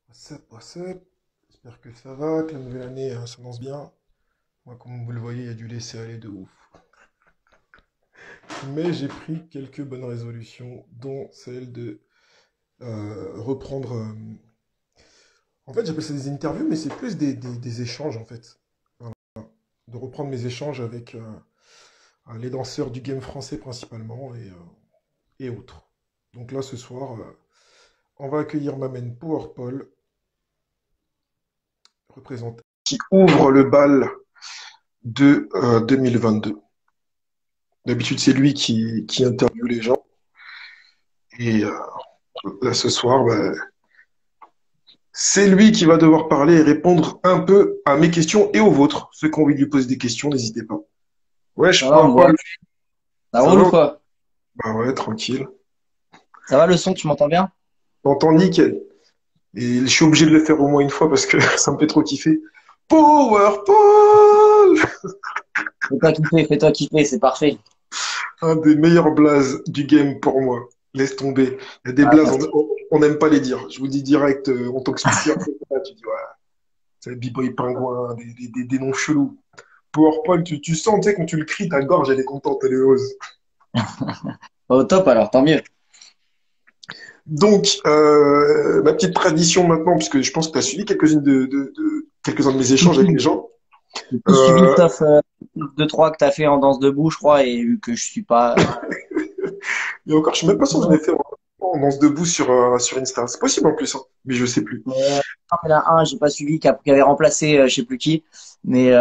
What's up? J'espère que ça va, que la nouvelle année s'annonce bien. Moi, comme vous le voyez, il y a du laisser-aller de ouf. Mais j'ai pris quelques bonnes résolutions, dont celle de reprendre. En fait, j'appelle ça des interviews, mais c'est plus des échanges, en fait. Voilà. De reprendre mes échanges avec les danseurs du game français principalement et autres. Donc là, ce soir, on va accueillir ma main Powerpol, représentant qui ouvre le bal de 2022. D'habitude, c'est lui qui interviewe les gens. Et là, ce soir, bah, c'est lui qui va devoir parler et répondre un peu à mes questions et aux vôtres. Ceux qui ont envie de lui poser des questions, n'hésitez pas. Ça Wesh, va, on voit. Paul, Ça ça roule ou va? quoi? Bah ouais, tranquille. Ça va le son, tu m'entends bien? T'entends nickel. Et je suis obligé de le faire au moins une fois parce que ça me fait trop kiffer. Power Paul! Fais-toi kiffer, c'est parfait. Un des meilleurs blazes du game pour moi. Laisse tomber. Il y a des Ah, blazes, merci. on n'aime pas les dire. Je vous dis direct, en tant que speaker, tu dis, ouais, c'est B-Boy Pingouin, des noms chelous. PowerPoint, tu sens, tu sais, quand tu le cries, ta gorge, elle est contente, elle est heureuse. Au top alors, tant mieux. Donc, ma petite tradition maintenant, puisque je pense que tu as suivi quelques-uns de mes échanges avec les gens. J'ai tout suivi Euh, sauf 2-3 que t'as fait en danse debout, je crois, et vu que je suis pas. et encore, je suis même pas sûr que j'en ai fait en danse debout sur Insta. C'est possible en plus, hein, mais je sais plus. Non, il y en a un, j'ai pas suivi, qui avait remplacé, je sais plus qui. Mais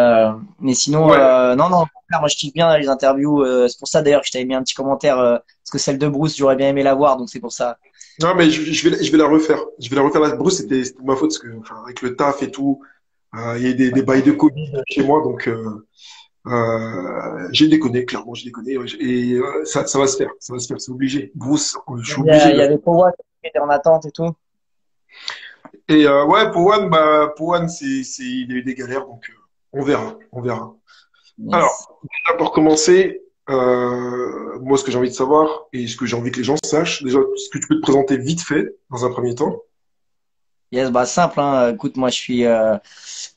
sinon, Ouais. non, non, au contraire, moi je kiffe bien les interviews. C'est pour ça d'ailleurs que je t'avais mis un petit commentaire, parce que celle de Bruce, j'aurais bien aimé la voir, donc c'est pour ça. Non, mais je vais la refaire. Je vais la refaire. Là, Bruce, c'était ma faute, parce que, enfin, avec le taf et tout, il y a eu des bails de Covid chez moi, donc j'ai déconné, clairement, j'ai déconné. Ouais, et ça va se faire, ça va se faire, c'est obligé. Bruce, je suis obligé Il de y le avait faire. Powat qui était en attente et tout. Et ouais, pour One, il a eu des galères, donc on verra, on verra. Yes. Alors, déjà pour commencer, moi, ce que j'ai envie de savoir et ce que j'ai envie que les gens sachent, déjà, est-ce que tu peux te présenter vite fait dans un premier temps? Yes, bah simple, hein. Écoute, moi je suis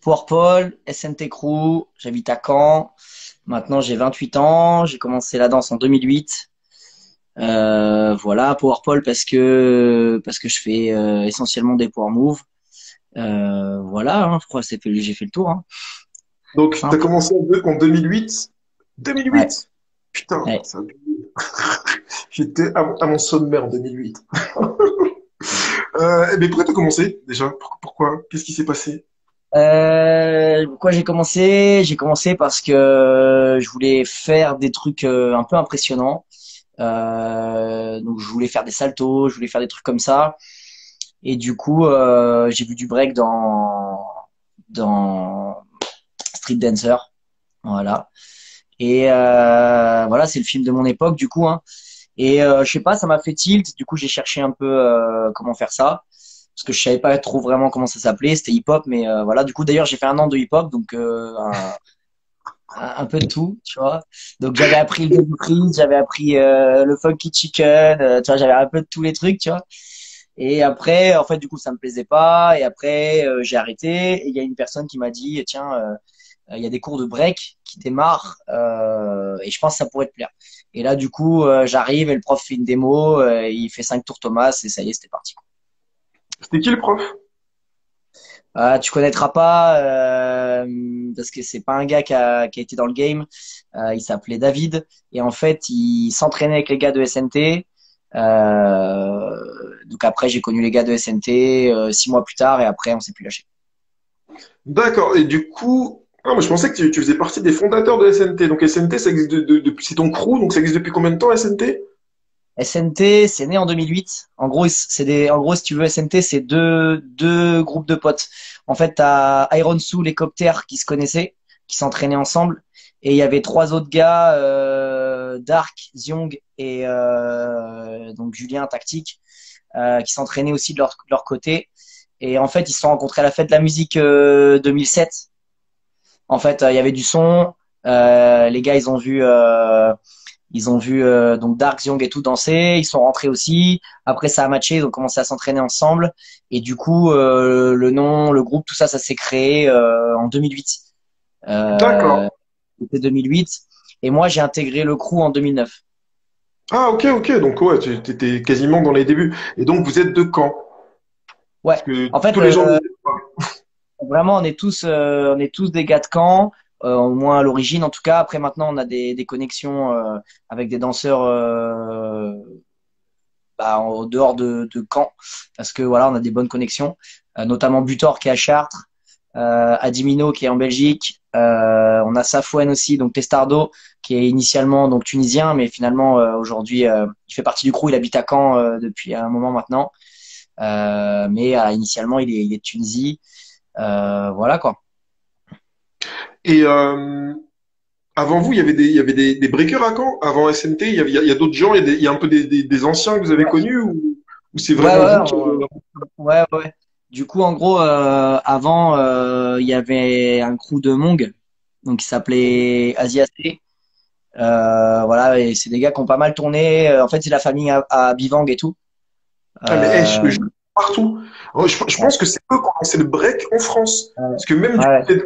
Paul, SNT Crew, j'habite à Caen. Maintenant j'ai 28 ans, j'ai commencé la danse en 2008. Voilà, Paul parce que je fais essentiellement des power moves. Voilà, hein, je crois que j'ai fait le tour, hein. Donc, tu as Simple. commencé en 2008? Ouais, 2008? Putain, ouais. j'étais à mon sommet en 2008. Mais pourquoi t'as commencé déjà? Pourquoi? Qu'est-ce qui s'est passé? Pourquoi j'ai commencé? J'ai commencé parce que je voulais faire des trucs un peu impressionnants. Donc je voulais faire des saltos, je voulais faire des trucs comme ça. Et du coup, j'ai vu du break dans Street Dancer, voilà. Et voilà, c'est le film de mon époque, du coup, hein. Et je sais pas, ça m'a fait tilt. Du coup, j'ai cherché un peu comment faire ça, parce que je savais pas trop vraiment comment ça s'appelait. C'était hip-hop, mais voilà. Du coup, d'ailleurs, j'ai fait un an de hip-hop, donc un peu de tout, tu vois. Donc j'avais appris le Baby Freeze, j'avais appris le Funky Chicken, tu vois, j'avais un peu de tous les trucs, tu vois. Et après, en fait, du coup, ça me plaisait pas. Et après, j'ai arrêté. Et il y a une personne qui m'a dit, tiens, il y a des cours de break qui démarrent et je pense que ça pourrait te plaire. Et là, du coup, j'arrive et le prof fait une démo, il fait 5 tours Thomas et ça y est, c'était parti. C'était qui le prof? Tu connaîtras pas parce que c'est pas un gars qui a été dans le game. Il s'appelait David et en fait, il s'entraînait avec les gars de SNT. Donc après, j'ai connu les gars de SNT 6 mois plus tard et après, on s'est plus lâché. D'accord. Et du coup, ah, moi, je pensais que tu faisais partie des fondateurs de SNT. Donc SNT, ça existe depuis, c'est ton crew, donc ça existe depuis combien de temps SNT? SNT, c'est né en 2008. En gros, en gros, si tu veux, SNT, c'est deux groupes de potes. En fait, t'as Iron Soul et Copter qui se connaissaient, qui s'entraînaient ensemble. Et il y avait trois autres gars, Dark, Zyong et donc Julien Tactique, qui s'entraînaient aussi de leur côté. Et en fait, ils se sont rencontrés à la fête de la musique 2007. En fait, il y avait du son. Les gars, Ils ont vu donc Dark, Young et tout danser. Ils sont rentrés aussi. Après, ça a matché. Ils ont commencé à s'entraîner ensemble. Et du coup, le nom, le groupe, tout ça, ça s'est créé en 2008. D'accord. Euh, C'était 2008. Et moi, j'ai intégré le crew en 2009. Ah, ok, ok. Donc, ouais, tu étais quasiment dans les débuts. Et donc, vous êtes de Caen? Parce Ouais. que En fait, tous les gens me disaient, vraiment, on est tous des gars de Caen, au moins à l'origine en tout cas. Après, maintenant, on a des connexions avec des danseurs en dehors de Caen, parce que voilà, on a des bonnes connexions, notamment Butor qui est à Chartres, Adimino qui est en Belgique, on a Safouane aussi, donc Testardo qui est initialement donc tunisien, mais finalement aujourd'hui il fait partie du crew, il habite à Caen depuis un moment maintenant, mais initialement il est de Tunisie, voilà quoi. et avant vous, il y avait des breakers à Caen? Avant SMT, il y a d'autres gens, il y a un peu des anciens que vous avez connus ou c'est Ouais, vraiment ouais, vous qui... ouais, ouais. Du coup, en gros, avant, il y avait un crew de Mong, donc qui s'appelait Asia C. Voilà, et c'est des gars qui ont pas mal tourné. En fait, c'est la famille à Bivang et tout. Ah, mais hey, je te Euh, jure, partout. Je ouais, pense que c'est eux qui ont lancé le break en France. ouais, Parce que même du ouais, côté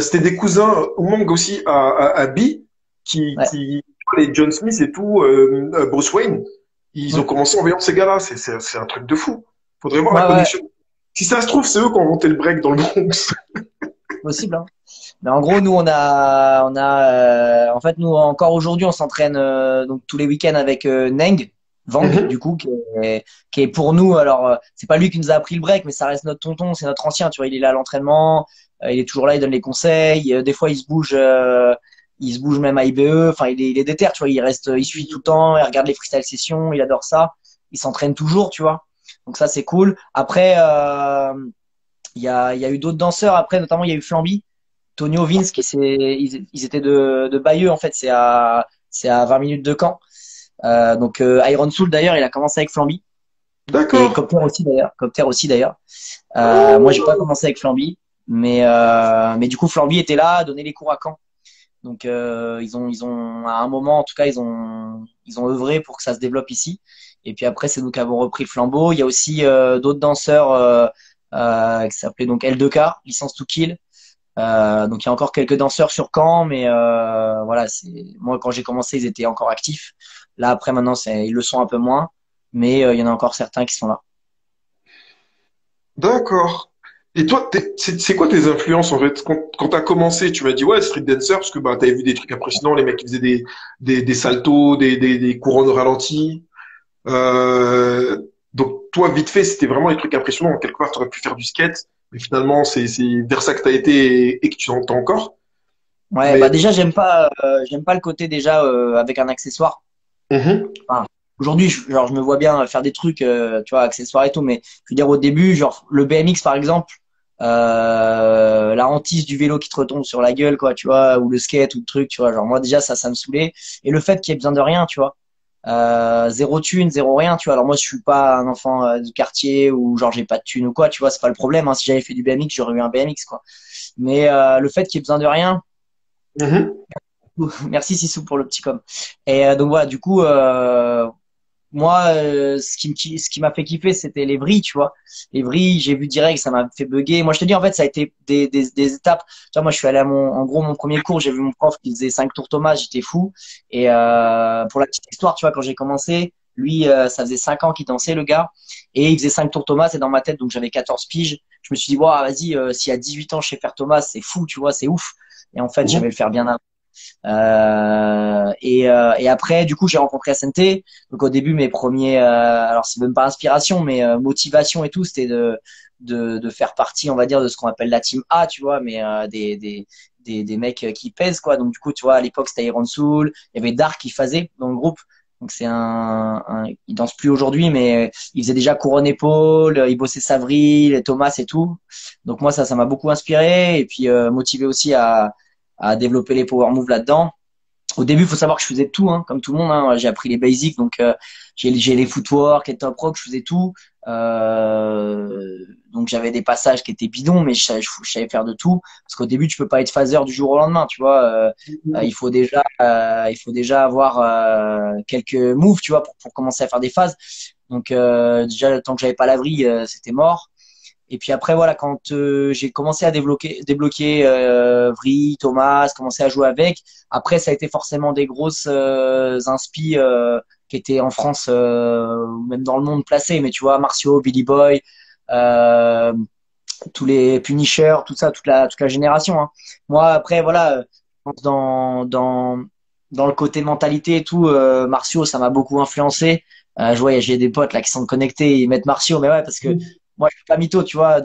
c'était des cousins Oumong aussi à Bi, ouais. les John Smith et tout, Bruce Wayne, ils ont Mm. commencé en voyant ces gars-là. C'est un truc de fou. Faudrait voir la Ouais, ouais, connexion. Si ça se trouve, c'est eux qui ont inventé le break dans le Bronx. possible, hein. Mais en gros, nous, en fait, nous, encore aujourd'hui, on s'entraîne donc tous les week-ends avec Neng, Vang, Mhm. du coup, qui est pour nous. Alors, c'est pas lui qui nous a appris le break, mais ça reste notre tonton, c'est notre ancien. Tu vois, il est là à l'entraînement, il est toujours là, il donne les conseils. Des fois, il se bouge même à IBE. Enfin, il est déter, tu vois. Il suit tout le temps, il regarde les freestyle sessions, il adore ça. Il s'entraîne toujours, tu vois. Donc ça, c'est cool. Après, il y a eu d'autres danseurs. Après, notamment, il y a eu Flamby. Tonio Vince ils étaient de Bayeux en fait, c'est à 20 minutes de Caen. Donc Iron Soul d'ailleurs, il a commencé avec Flamby et D'accord. Copter aussi d'ailleurs. Moi j'ai pas Oh. commencé avec Flamby, mais du coup Flamby était là, donner les cours à Caen. Donc ils ont à un moment en tout cas ils ont œuvré pour que ça se développe ici. Et puis après c'est nous qui avons repris le flambeau. Il y a aussi d'autres danseurs qui s'appelaient donc L2K, licence to kill. Donc il y a encore quelques danseurs sur Caen, mais voilà, moi quand j'ai commencé, ils étaient encore actifs. Là après maintenant, ils le sont un peu moins, mais il y en a encore certains qui sont là. D'accord. Et toi, c'est quoi tes influences en fait? Quand t'as commencé, tu m'as dit ouais, street dancer, parce que bah t'avais vu des trucs impressionnants, les mecs qui faisaient des saltos, des couronnes ralenties. Donc toi, vite fait, c'était vraiment des trucs impressionnants. Quelque part, tu aurais pu faire du skate, mais finalement, c'est vers ça que tu as été et que tu en t'es encore. Ouais, Mais bah déjà j'aime pas le côté déjà avec un accessoire. mhm, Enfin, aujourd'hui, genre je me vois bien faire des trucs, tu vois, accessoires et tout, mais je veux dire au début, genre le BMX par exemple, la hantise du vélo qui te retombe sur la gueule, quoi, tu vois, ou le skate ou le truc, tu vois, genre moi déjà ça me saoulait. Et le fait qu'il y ait besoin de rien, tu vois. Zéro thune, zéro rien, tu vois. Alors moi, je suis pas un enfant du quartier ou genre j'ai pas de thune ou quoi, tu vois. C'est pas le problème, hein. Si j'avais fait du BMX, j'aurais eu un BMX, quoi. Mais le fait qu'il y ait besoin de rien, mhm. merci Sissou pour le petit com. Et donc voilà, du coup, moi, ce qui m'a fait kiffer, c'était les vrilles, tu vois. Les vrilles, j'ai vu direct, ça m'a fait bugger. Moi, je te dis, en fait, ça a été des étapes. Tu vois, moi, je suis allé en gros, mon premier cours, j'ai vu mon prof qui faisait 5 tours Thomas, j'étais fou. Et pour la petite histoire, tu vois, quand j'ai commencé, lui, ça faisait 5 ans qu'il dansait, le gars. Et il faisait 5 tours Thomas, c'est dans ma tête, donc j'avais 14 piges. Je me suis dit, wow, vas-y, s'il y a 18 ans, je sais faire Thomas, c'est fou, tu vois, c'est ouf. Et en fait, je Mhm. vais le faire bien avant. Et après, du coup, j'ai rencontré SNT. Donc au début, mes premiers, alors c'est même pas inspiration, mais motivation et tout, c'était de faire partie, on va dire, de ce qu'on appelle la team A, tu vois, mais des mecs qui pèsent, quoi. Donc du coup, tu vois, à l'époque, c'était Iron Soul, il y avait Dark qui faisait dans le groupe. Donc il danse plus aujourd'hui, mais il faisait déjà couronne épaule, il bossait Savril, Thomas et tout. Donc moi, ça m'a beaucoup inspiré et puis motivé aussi à développer les power moves là-dedans. Au début, il faut savoir que je faisais tout, hein, comme tout le monde, hein. J'ai appris les basics, donc j'ai les footwork, les top rock, je faisais tout. Donc j'avais des passages qui étaient bidons, mais je savais faire de tout. Parce qu'au début, tu peux pas être phaser du jour au lendemain, tu vois. Il faut déjà avoir quelques moves, tu vois, pour commencer à faire des phases. Donc déjà, le temps que j'avais pas la vrille, c'était mort. Et puis après, voilà, quand j'ai commencé à débloquer Vri, Thomas, commencé à jouer avec, après, ça a été forcément des grosses inspi qui étaient en France ou même dans le monde placés. Mais tu vois, Marcio, Billy Boy, euh, tous les Punisher, tout ça, toute la génération. Hein. Moi, après, voilà, je pense dans le côté mentalité et tout, Marcio, ça m'a beaucoup influencé. Je vois, j'ai des potes là qui sont connectés, ils mettent Marcio, mais ouais, parce que moi, je suis pas mytho, tu vois,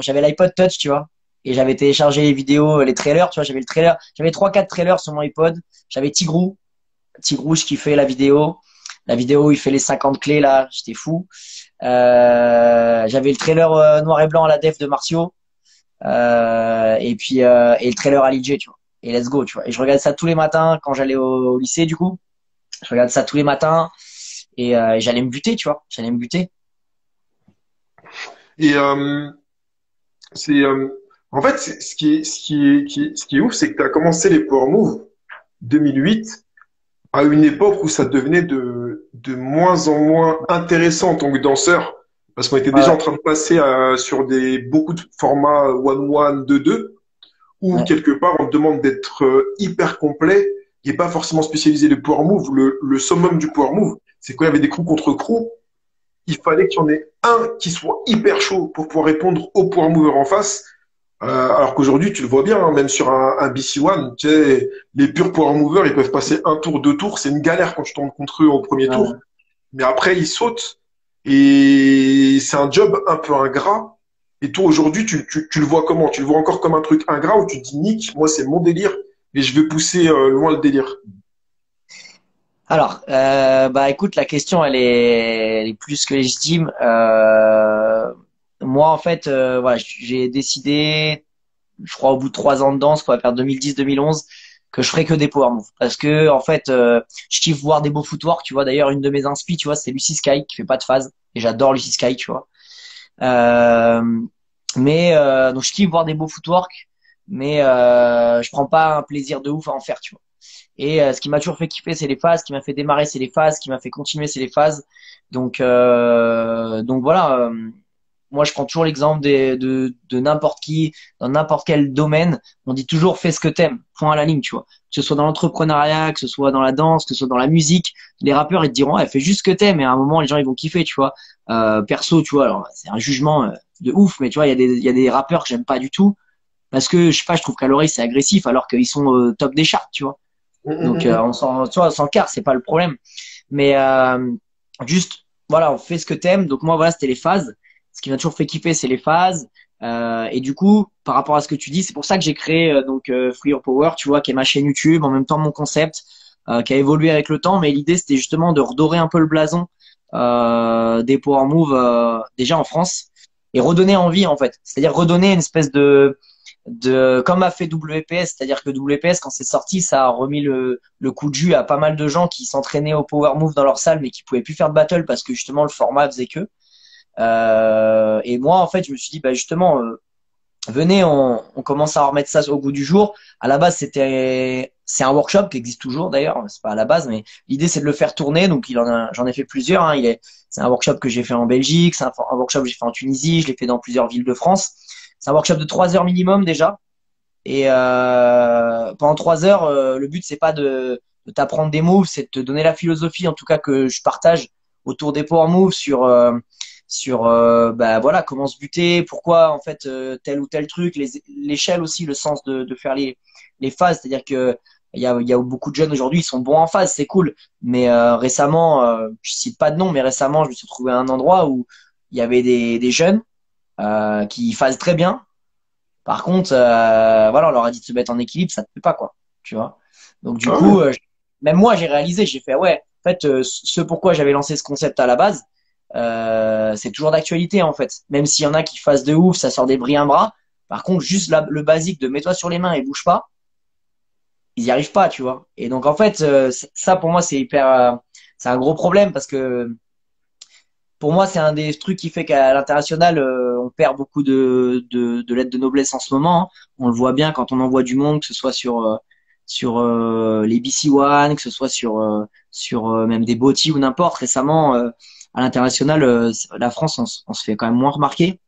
j'avais l'iPod Touch, tu vois, et j'avais téléchargé les vidéos, les trailers, tu vois, j'avais le trailer, j'avais trois, quatre trailers sur mon iPod, j'avais Tigrou, qui fait la vidéo, il fait les 50 clés, là, j'étais fou. J'avais le trailer noir et blanc à la def de Marcio, et puis, et le trailer à l'IJ, tu vois, et let's go, tu vois, et je regardais ça tous les matins quand j'allais au lycée, du coup, je regardais ça tous les matins, et j'allais me buter, tu vois, j'allais me buter. Et c'est en fait ce qui est ouf, c'est que tu as commencé les Power Moves 2008 à une époque où ça devenait de moins en moins intéressant en tant que danseur, parce qu'on était Ouais, déjà en ouais, train de passer sur beaucoup de formats 1-1, 2-2, où ouais. quelque part on te demande d'être hyper complet et pas forcément spécialisé. Le Power Move, le summum du Power Move, c'est quand il y avait des crews contre crews, il fallait qu'il y en ait un qui soit hyper chaud pour pouvoir répondre au Power Mover en face. Alors qu'aujourd'hui, tu le vois bien, hein, même sur un BC1, tu sais, les purs power movers, ils peuvent passer un tour, deux tours. C'est une galère quand tu tombes contre eux au premier tour. Ouais. Mais après, ils sautent. Et c'est un job un peu ingrat. Et toi, aujourd'hui, tu le vois comment? Tu le vois encore comme un truc ingrat où tu te dis, Nick, moi, c'est mon délire et je vais pousser loin le délire. Alors, bah écoute, la question elle est plus que légitime. Moi en fait, voilà, j'ai décidé, je crois au bout de 3 ans de danse, quoi, vers 2010-2011, que je ferais que des power moves, parce que en fait, je kiffe voir des beaux footwork. Tu vois, d'ailleurs une de mes inspi, tu vois, c'est Lucy Sky qui fait pas de phase, et j'adore Lucy Sky, tu vois. Euh, mais donc je kiffe voir des beaux footwork, mais je prends pas un plaisir de ouf à en faire, tu vois. Et ce qui m'a toujours fait kiffer, c'est les phases. Ce qui m'a fait démarrer, c'est les phases. Ce qui m'a fait continuer, c'est les phases. Donc voilà. Moi, je prends toujours l'exemple de n'importe qui, dans n'importe quel domaine. On dit toujours fais ce que t'aimes. Point à la ligne, tu vois. Que ce soit dans l'entrepreneuriat, que ce soit dans la danse, que ce soit dans la musique. Les rappeurs, ils te diront, fais juste ce que t'aimes. Et à un moment, les gens, ils vont kiffer, tu vois. Perso, tu vois. Alors, c'est un jugement de ouf, mais tu vois, il y a des rappeurs que j'aime pas du tout parce que je sais pas, je trouve qu'à l'oreille c'est agressif alors qu'ils sont au top des charts, tu vois. Hum, hum, Donc hum, tu vois, on s'en carre, c'est pas le problème. Mais juste, voilà, on fait ce que t'aimes. Donc moi, voilà, c'était les phases. Ce qui m'a toujours fait kiffer, c'est les phases. Et du coup, par rapport à ce que tu dis, c'est pour ça que j'ai créé Free Your Power, tu vois, qui est ma chaîne YouTube, en même temps mon concept, qui a évolué avec le temps. Mais l'idée, c'était justement de redorer un peu le blason des Power Moves déjà en France et redonner envie en fait. C'est-à-dire redonner une espèce de comme a fait WPS, c'est-à-dire que WPS quand c'est sorti, ça a remis le coup de jus à pas mal de gens qui s'entraînaient au power move dans leur salle mais qui pouvaient plus faire de battle parce que justement le format faisait que. Et moi en fait je me suis dit bah justement venez on commence à remettre ça au goût du jour. À la base c'est un workshop qui existe toujours d'ailleurs, c'est pas à la base mais l'idée c'est de le faire tourner donc j'en ai fait plusieurs. Hein, c'est un workshop que j'ai fait en Belgique, c'est un workshop que j'ai fait en Tunisie, je l'ai fait dans plusieurs villes de France. C'est un workshop de 3 heures minimum déjà. Et pendant 3 heures, le but c'est pas de t'apprendre des moves, c'est de te donner la philosophie, en tout cas que je partage autour des power moves sur bah voilà comment se buter, pourquoi en fait tel ou tel truc, l'échelle aussi, le sens de faire les phases, c'est-à-dire que il y a beaucoup de jeunes aujourd'hui, ils sont bons en phase, c'est cool, mais récemment, je cite pas de nom, mais récemment je me suis retrouvé à un endroit où il y avait des jeunes qui phasent très bien par contre, voilà, on leur a dit de se mettre en équilibre, ça ne fait pas, quoi. Tu vois. Donc, du Ah coup, ouais. même moi, j'ai réalisé, j'ai fait, ouais, en fait, ce pourquoi j'avais lancé ce concept à la base, c'est toujours d'actualité, en fait. Même s'il y en a qui fassent de ouf, ça sort des bras. Par contre, juste le basique de mets-toi sur les mains et bouge pas, ils y arrivent pas, tu vois. Et donc, en fait, ça, pour moi, c'est hyper, c'est un gros problème parce que pour moi, c'est un des trucs qui fait qu'à l'international, on perd beaucoup de lettres de noblesse en ce moment, hein. On le voit bien quand on envoie du monde, que ce soit sur les BC One, que ce soit sur même des Botti ou n'importe. Récemment, à l'international, la France, on se fait quand même moins remarquer.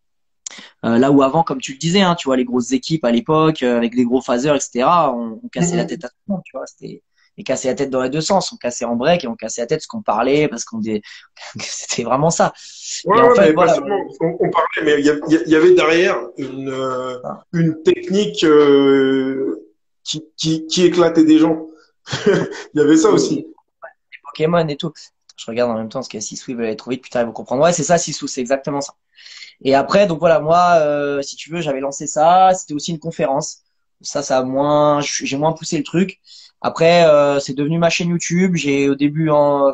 Là où avant, comme tu le disais, hein, tu vois, les grosses équipes à l'époque, avec des gros phasers, etc., on cassait la tête à tout le monde, tu vois. C'était et casser la tête dans les deux sens. On cassait en break et on cassait la tête parce qu'on parlait, parce c'était vraiment ça. Ouais, Et en ouais, fait, mais pas voilà. seulement. On parlait, mais il y avait derrière une technique qui éclatait des gens. Il y avait ça aussi. Les Pokémon et tout. Je regarde en même temps parce que Sissou, il veut aller trop vite, putain, ils vont comprendre. Ouais, c'est ça, Sissou, c'est exactement ça. Et après, donc voilà, moi, si tu veux, j'avais lancé ça. C'était aussi une conférence. Ça a moins, j'ai moins poussé le truc. Après, c'est devenu ma chaîne YouTube. J'ai au début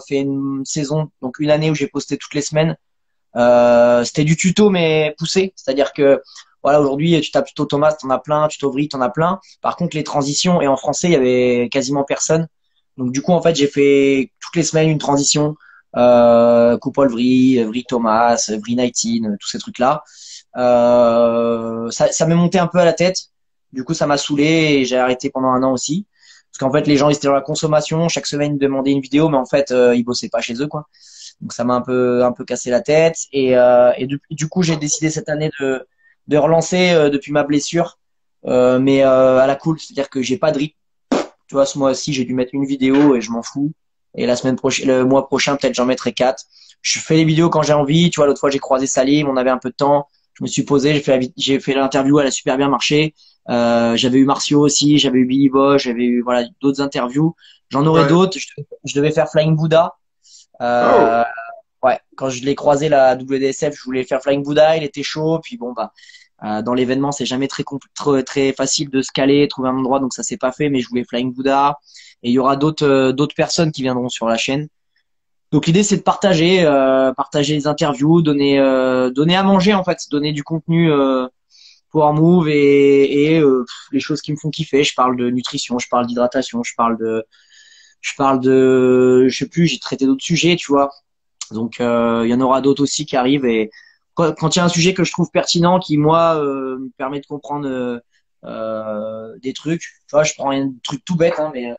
fait une saison, donc une année où j'ai posté toutes les semaines. C'était du tuto mais poussé, c'est-à-dire que voilà, aujourd'hui tu tapes tuto Thomas, t'en as plein, tuto Vri, t'en as plein. Par contre, les transitions et en français, il y avait quasiment personne. Donc du coup, en fait, j'ai fait toutes les semaines une transition. Coupole Vri, Vri Thomas, Vri 19, tous ces trucs-là. Ça m'est monté un peu à la tête. Du coup, ça m'a saoulé et j'ai arrêté pendant un an aussi. Parce qu'en fait, les gens ils étaient dans la consommation. Chaque semaine, ils demandaient une vidéo, mais en fait, ils bossaient pas chez eux, quoi. Donc ça m'a un peu cassé la tête. Et du coup, j'ai décidé cette année de relancer depuis ma blessure, mais à la cool. C'est-à-dire que j'ai pas de rythme. Tu vois, ce mois-ci, j'ai dû mettre une vidéo et je m'en fous. Et la semaine prochaine, le mois prochain, peut-être j'en mettrai quatre. Je fais les vidéos quand j'ai envie. Tu vois, l'autre fois, j'ai croisé Salim, on avait un peu de temps. Je me suis posé, j'ai fait l'interview, elle a super bien marché. J'avais eu Marcio aussi, j'avais eu Billy Bosch, j'avais eu voilà d'autres interviews. J'en aurai Ouais. d'autres. Je devais faire Flying Buddha. Oh, Euh, Ouais, quand je l'ai croisé la WDSF, je voulais faire Flying Buddha, il était chaud, puis bon bah dans l'événement c'est jamais très facile de se caler, trouver un endroit, donc ça s'est pas fait, mais je voulais Flying Buddha et il y aura d'autres personnes qui viendront sur la chaîne. Donc l'idée c'est de partager les interviews, donner à manger en fait, donner du contenu Power Move et les choses qui me font kiffer. Je parle de nutrition, je parle d'hydratation, je sais plus, j'ai traité d'autres sujets, tu vois. Donc il y en aura d'autres aussi qui arrivent et quand il y a un sujet que je trouve pertinent qui moi me permet de comprendre des trucs, tu vois, je prends un truc tout bête hein, mais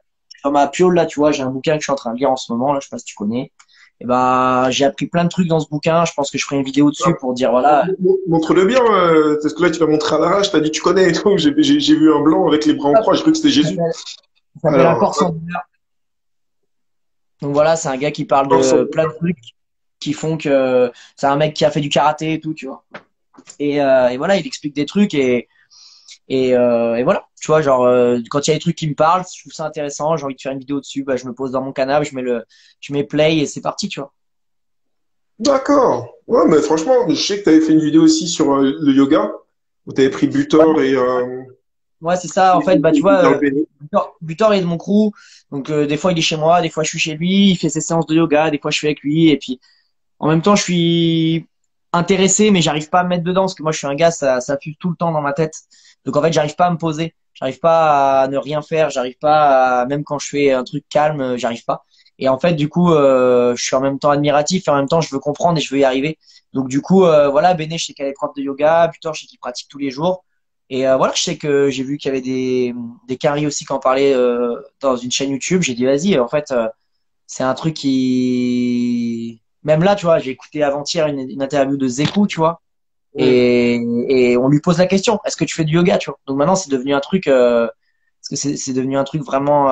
dans ma piole là, tu vois, j'ai un bouquin que je suis en train de lire en ce moment là, je sais pas si tu connais. Et ben j'ai appris plein de trucs dans ce bouquin, je pense que je ferai une vidéo dessus pour dire voilà. montre-le bien, parce que là tu l'as montré à l'arrache, t'as dit tu connais et tout. J'ai vu un blanc avec les bras en croix, j'ai cru que c'était Ça Jésus. s'appelle ça s'appelle Un Alors, corps sans douleur. Donc voilà, c'est un gars qui parle hors de son- plein de trucs qui font que c'est un mec qui a fait du karaté et tout, tu vois. Et voilà, il explique des trucs et voilà, tu vois, genre quand il y a des trucs qui me parlent, je trouve ça intéressant, j'ai envie de faire une vidéo dessus, bah je me pose dans mon canapé, je mets play et c'est parti, tu vois. D'accord. Ouais, mais franchement, je sais que t'avais fait une vidéo aussi sur le yoga, où t'avais pris Ouais, Butor ouais, c'est ça. En fait, bah tu et vois, Dembélé. Butor il est de mon crew, donc des fois il est chez moi, des fois je suis chez lui, il fait ses séances de yoga, des fois je suis avec lui, et puis en même temps je suis intéressé, mais j'arrive pas à me mettre dedans parce que moi je suis un gars, ça fuse tout le temps dans ma tête. Donc en fait, j'arrive pas à me poser, j'arrive pas à ne rien faire, j'arrive pas à, même quand je fais un truc calme, j'arrive pas. Et en fait, du coup, je suis en même temps admiratif et en même temps, je veux comprendre et je veux y arriver. Donc du coup, voilà, Béné, je sais qu'elle est prof de yoga, Butor, je sais qu'il pratique tous les jours. Et voilà, je sais que j'ai vu qu'il y avait des caries aussi qui en parlaient dans une chaîne YouTube. J'ai dit, vas-y, en fait, c'est un truc qui... Même là, tu vois, j'ai écouté avant-hier une interview de Zekou, tu vois. Mm. Et on lui pose la question, est-ce que tu fais du yoga, tu vois? Donc maintenant, c'est devenu un truc, parce que c'est devenu un truc vraiment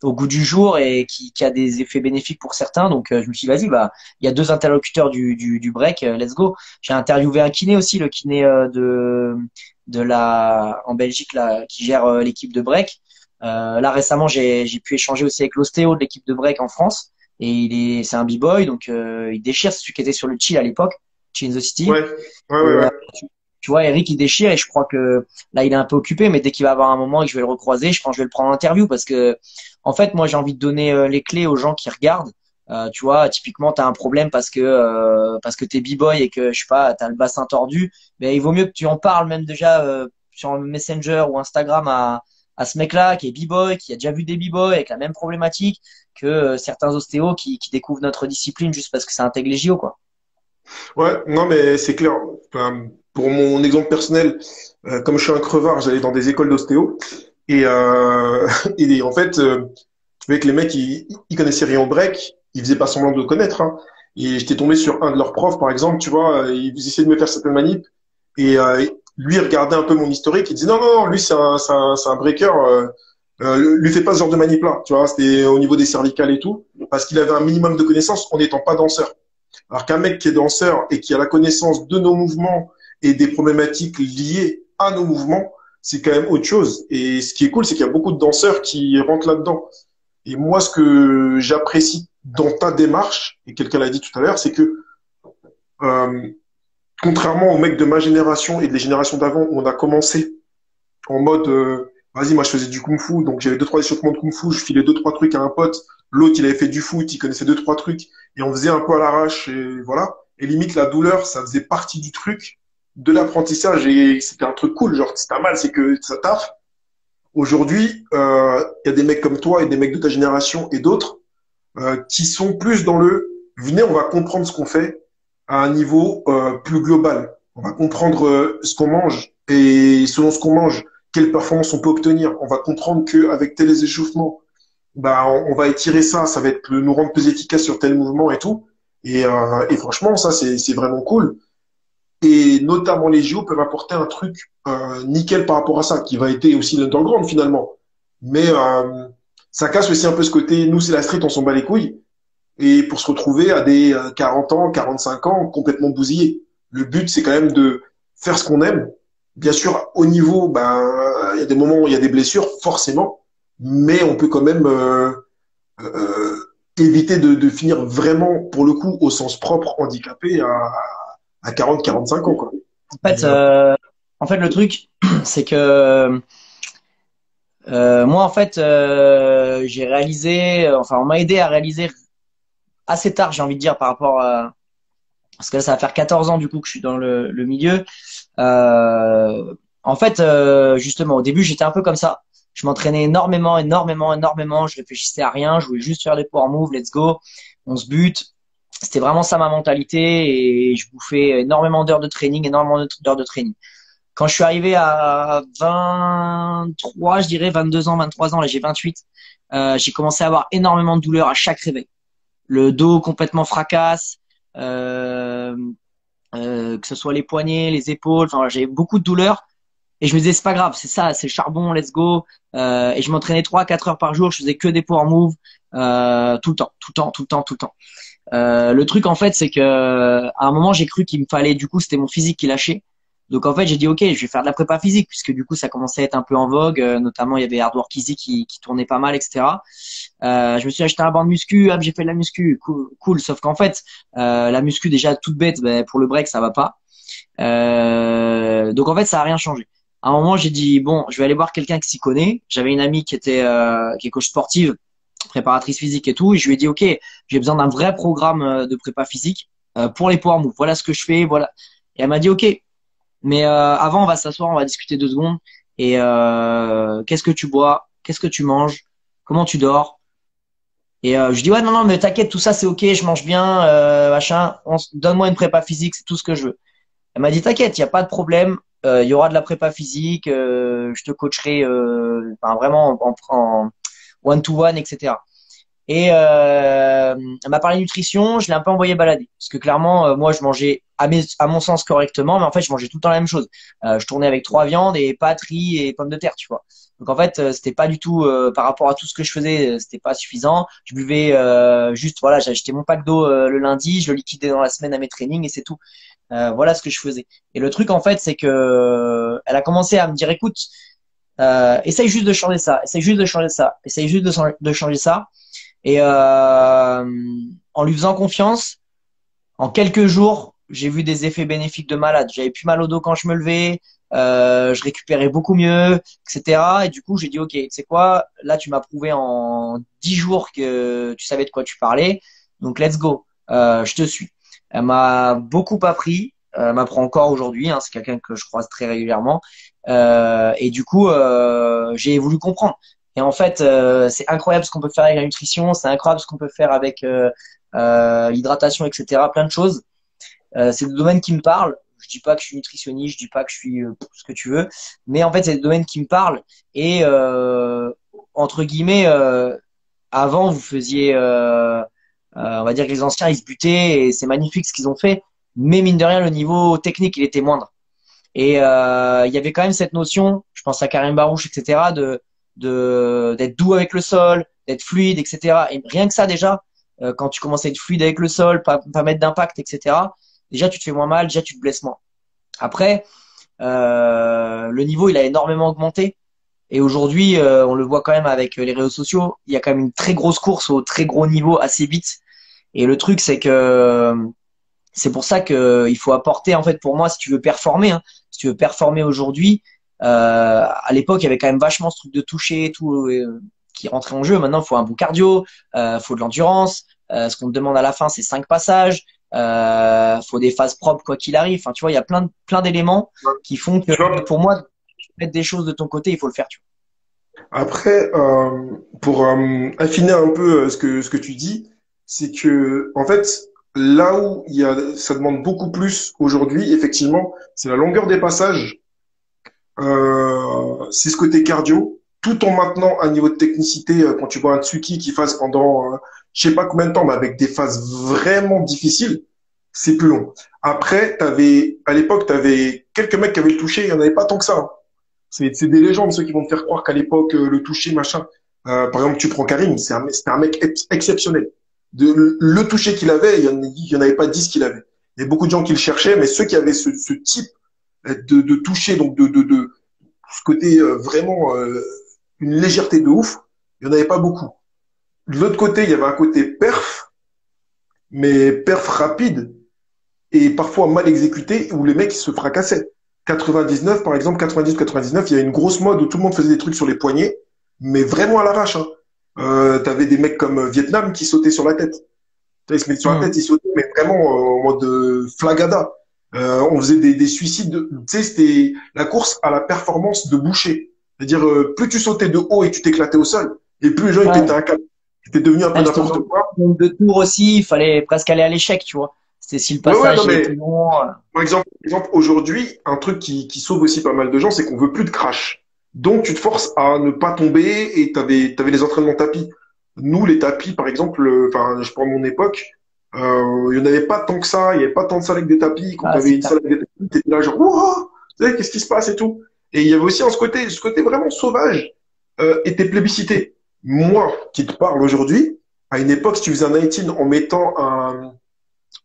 au goût du jour et qui a des effets bénéfiques pour certains. Donc je me suis dit, vas-y, bah, il y a deux interlocuteurs du break, let's go. J'ai interviewé un kiné aussi, le kiné en Belgique là, qui gère l'équipe de break. Là récemment, j'ai pu échanger aussi avec l'ostéo de l'équipe de break en France. Et c'est un b-boy, donc il déchire. C'est celui qui était sur le chill à l'époque, Chill in the City. Ouais, ouais, Et, ouais, ouais. tu vois, Eric, il déchire et je crois que là, il est un peu occupé, mais dès qu'il va avoir un moment et que je vais le recroiser, je pense que je vais le prendre en interview parce que, en fait, moi, j'ai envie de donner les clés aux gens qui regardent. Tu vois, typiquement, tu as un problème parce que t'es b-boy et que, je sais pas, t'as le bassin tordu, mais il vaut mieux que tu en parles même déjà sur Messenger ou Instagram à ce mec-là qui est b-boy, qui a déjà vu des b-boys avec la même problématique que certains ostéos qui découvrent notre discipline juste parce que ça intègre les JO, quoi. Ouais, non, mais c'est clair. Enfin, pour mon exemple personnel, comme je suis un crevard, j'allais dans des écoles d'ostéo. Et, et en fait, tu vois que les mecs, ils connaissaient rien au break, ils faisaient pas semblant de le connaître, hein. Et j'étais tombé sur un de leurs profs, par exemple, tu vois, ils essayaient de me faire certaines manips. Et lui, il regardait un peu mon historique, il disait non, non, non, lui, c'est un breaker. Lui fait pas ce genre de manip-là, tu vois, c'était au niveau des cervicales et tout, parce qu'il avait un minimum de connaissances en n'étant pas danseur. Alors qu'un mec qui est danseur et qui a la connaissance de nos mouvements et des problématiques liées à nos mouvements, c'est quand même autre chose. Et ce qui est cool, c'est qu'il y a beaucoup de danseurs qui rentrent là-dedans. Et moi, ce que j'apprécie dans ta démarche, et quelqu'un l'a dit tout à l'heure, c'est que euh, contrairement aux mecs de ma génération et des générations d'avant, où on a commencé en mode vas-y, moi je faisais du kung-fu, donc j'avais deux trois échauffements de kung-fu, je filais deux trois trucs à un pote, l'autre il avait fait du foot, il connaissait deux trois trucs et on faisait un peu à l'arrache et voilà. Et limite la douleur, ça faisait partie du truc, de l'apprentissage et c'était un truc cool, genre si t'as mal, c'est que ça taffe. Aujourd'hui, il y a des mecs comme toi et des mecs de ta génération et d'autres qui sont plus dans le venez, on va comprendre ce qu'on fait à un niveau plus global. On va comprendre ce qu'on mange et selon ce qu'on mange, quelle performance on peut obtenir. On va comprendre qu'avec tel échauffements, bah, on va étirer ça, ça va être nous rendre plus efficaces sur tel mouvement et tout. Et franchement, ça, c'est vraiment cool. Et notamment les JO peuvent apporter un truc nickel par rapport à ça, qui va aider aussi l'underground finalement. Mais ça casse aussi un peu ce côté, nous c'est la street, on s'en bat les couilles et pour se retrouver à des 40 ans, 45 ans complètement bousillés. Le but, c'est quand même de faire ce qu'on aime. Bien sûr, au niveau, ben, il y a des moments où il y a des blessures, forcément, mais on peut quand même éviter de finir vraiment, pour le coup, au sens propre, handicapé à 40, 45 ans, quoi. En fait, Et, euh, en fait, le truc, c'est que moi, en fait, j'ai réalisé, enfin, on m'a aidé à réaliser assez tard, j'ai envie de dire, par rapport à, parce que là, ça va faire 14 ans du coup que je suis dans le milieu. En fait, justement, au début, j'étais un peu comme ça. Je m'entraînais énormément, énormément, énormément. Je réfléchissais à rien. Je voulais juste faire des power moves, let's go. On se bute. C'était vraiment ça ma mentalité et je bouffais énormément d'heures de training, énormément d'heures de training. Quand je suis arrivé à 23, je dirais 22 ans, 23 ans, là j'ai 28, j'ai commencé à avoir énormément de douleurs à chaque réveil. Le dos complètement fracasse, euh, que ce soit les poignets, les épaules, enfin j'avais beaucoup de douleurs et je me disais c'est pas grave, c'est ça, c'est le charbon, let's go. Et je m'entraînais 3-4 heures par jour, je faisais que des power moves tout le temps, tout le temps, tout le temps, tout le temps. Le truc en fait, c'est que à un moment j'ai cru qu'il me fallait, du coup, c'était mon physique qui lâchait. Donc en fait, j'ai dit ok, je vais faire de la prépa physique puisque du coup ça commençait à être un peu en vogue. Notamment il y avait Hardwork Easy qui tournait pas mal, etc. Je me suis acheté un banc de muscu, hop, j'ai fait de la muscu, cool, cool. Sauf qu'en fait, la muscu déjà toute bête, ben, pour le break ça va pas. Donc en fait ça a rien changé. À un moment j'ai dit bon, je vais aller voir quelqu'un qui s'y connaît. J'avais une amie qui est coach sportive, préparatrice physique et tout, et je lui ai dit ok, j'ai besoin d'un vrai programme de prépa physique pour les power moves. Voilà ce que je fais, voilà. Et elle m'a dit ok, mais avant on va s'asseoir, on va discuter 2 secondes. Et qu'est-ce que tu bois, qu'est-ce que tu manges, comment tu dors. Et je dis ouais non non mais t'inquiète, tout ça c'est ok, je mange bien, machin. Donne-moi une prépa physique, c'est tout ce que je veux. Elle m'a dit t'inquiète, il y a pas de problème, il y aura de la prépa physique, je te coacherai enfin, vraiment en one to one, etc. Et elle m'a parlé nutrition, je l'ai un peu envoyé balader. Parce que clairement, moi, je mangeais à mon sens correctement, mais en fait, je mangeais tout le temps la même chose. Je tournais avec 3 viandes et pâtes, riz et pommes de terre, tu vois. Donc en fait, c'était pas du tout par rapport à tout ce que je faisais, c'était pas suffisant. Je buvais juste, voilà, j'achetais mon pack d'eau le lundi, je le liquidais dans la semaine à mes trainings et c'est tout. Voilà ce que je faisais. Et le truc en fait, c'est que elle a commencé à me dire, écoute, essaye juste de changer ça, essaye juste de changer ça, essaye juste de changer ça. Et en lui faisant confiance, en quelques jours, j'ai vu des effets bénéfiques de malade. J'avais plus mal au dos quand je me levais, je récupérais beaucoup mieux, etc. Et du coup, j'ai dit, OK, c'est quoi? Là, tu m'as prouvé en 10 jours que tu savais de quoi tu parlais. Donc, let's go. Je te suis. Elle m'a beaucoup appris. Elle m'apprend encore aujourd'hui. Hein, c'est quelqu'un que je croise très régulièrement. Et du coup, j'ai voulu comprendre. Et en fait, c'est incroyable ce qu'on peut faire avec la nutrition. C'est incroyable ce qu'on peut faire avec l'hydratation, etc. Plein de choses. C'est des domaines qui me parlent. Je dis pas que je suis nutritionniste, je dis pas que je suis ce que tu veux, mais en fait, c'est des domaines qui me parlent. Et entre guillemets, avant, vous faisiez, on va dire que les anciens, ils se butaient et c'est magnifique ce qu'ils ont fait. Mais mine de rien, le niveau technique, il était moindre. Et il y avait quand même cette notion, je pense à Karim Barouch, etc., d'être doux avec le sol, d'être fluide, etc. Et rien que ça déjà, quand tu commences à être fluide avec le sol, pas mettre d'impact, etc. Déjà tu te fais moins mal, déjà tu te blesses moins. Après, le niveau il a énormément augmenté. Et aujourd'hui, on le voit quand même avec les réseaux sociaux, il y a quand même une très grosse course au très gros niveau assez vite. Et le truc c'est que c'est pour ça que il faut apporter, en fait, pour moi, si tu veux performer, hein, si tu veux performer aujourd'hui, à l'époque, il y avait quand même vachement ce truc de toucher et tout qui rentrait en jeu. Maintenant, il faut un bon cardio, faut de l'endurance. Ce qu'on te demande à la fin, c'est 5 passages. Faut des phases propres quoi qu'il arrive. Enfin, tu vois, il y a plein d'éléments qui font que, Tu vois, pour moi, mettre des choses de ton côté, il faut le faire. Tu après, pour affiner un peu ce que tu dis, c'est que, en fait, là où ça demande beaucoup plus aujourd'hui, effectivement, c'est la longueur des passages, c'est ce côté cardio, tout en maintenant un niveau de technicité, quand tu vois un Tsuki qui fasse pendant, je sais pas combien de temps, mais avec des phases vraiment difficiles, c'est plus long. Après, à l'époque, t'avais quelques mecs qui avaient le touché, il y en avait pas tant que ça, hein. C'est des légendes, ceux qui vont te faire croire qu'à l'époque, le toucher, machin. Par exemple, tu prends Karim, c'était un mec exceptionnel. Le toucher qu'il avait, il y en avait pas 10 qu'il avait. Il y a beaucoup de gens qui le cherchaient, mais ceux qui avaient ce type de toucher, donc de ce côté vraiment une légèreté de ouf, il y en avait pas beaucoup. De l'autre côté, il y avait un côté perf, mais perf rapide et parfois mal exécuté où les mecs se fracassaient. 99, par exemple, 90-99, il y a une grosse mode où tout le monde faisait des trucs sur les poignets, mais vraiment à l'arrache, hein. T'avais des mecs comme Vietnam qui sautaient sur la tête. Ils se mettaient sur la vois. tête, ils sautaient, mais vraiment en mode flagada. On faisait des suicides. Tu sais, c'était la course à la performance de boucher. C'est-à-dire, plus tu sautais de haut et tu t'éclatais au sol, et plus les gens ils pétaient Ouais. un câble. C'était devenu un peu Ouais, j'étais n'importe dans quoi. le nombre de tours aussi, il fallait presque aller à l'échec, tu vois. C'était si le Ouais, ouais, non, passage il était mais long. par exemple, aujourd'hui, un truc qui sauve aussi pas mal de gens, c'est qu'on veut plus de crash. Donc, tu te forces à ne pas tomber et t'avais les entraînements tapis. Nous, les tapis, par exemple, enfin, je prends mon époque, il y en avait pas tant que ça, il y avait pas tant de salles avec des tapis. Quand Ah, t'avais c'est une clair. salle avec des tapis, t'étais là genre, wow, tu sais, qu'est-ce qui se passe et tout. Et il y avait aussi ce côté vraiment sauvage, était plébiscité. Moi, qui te parle aujourd'hui, à une époque, si tu faisais un 19 en mettant un,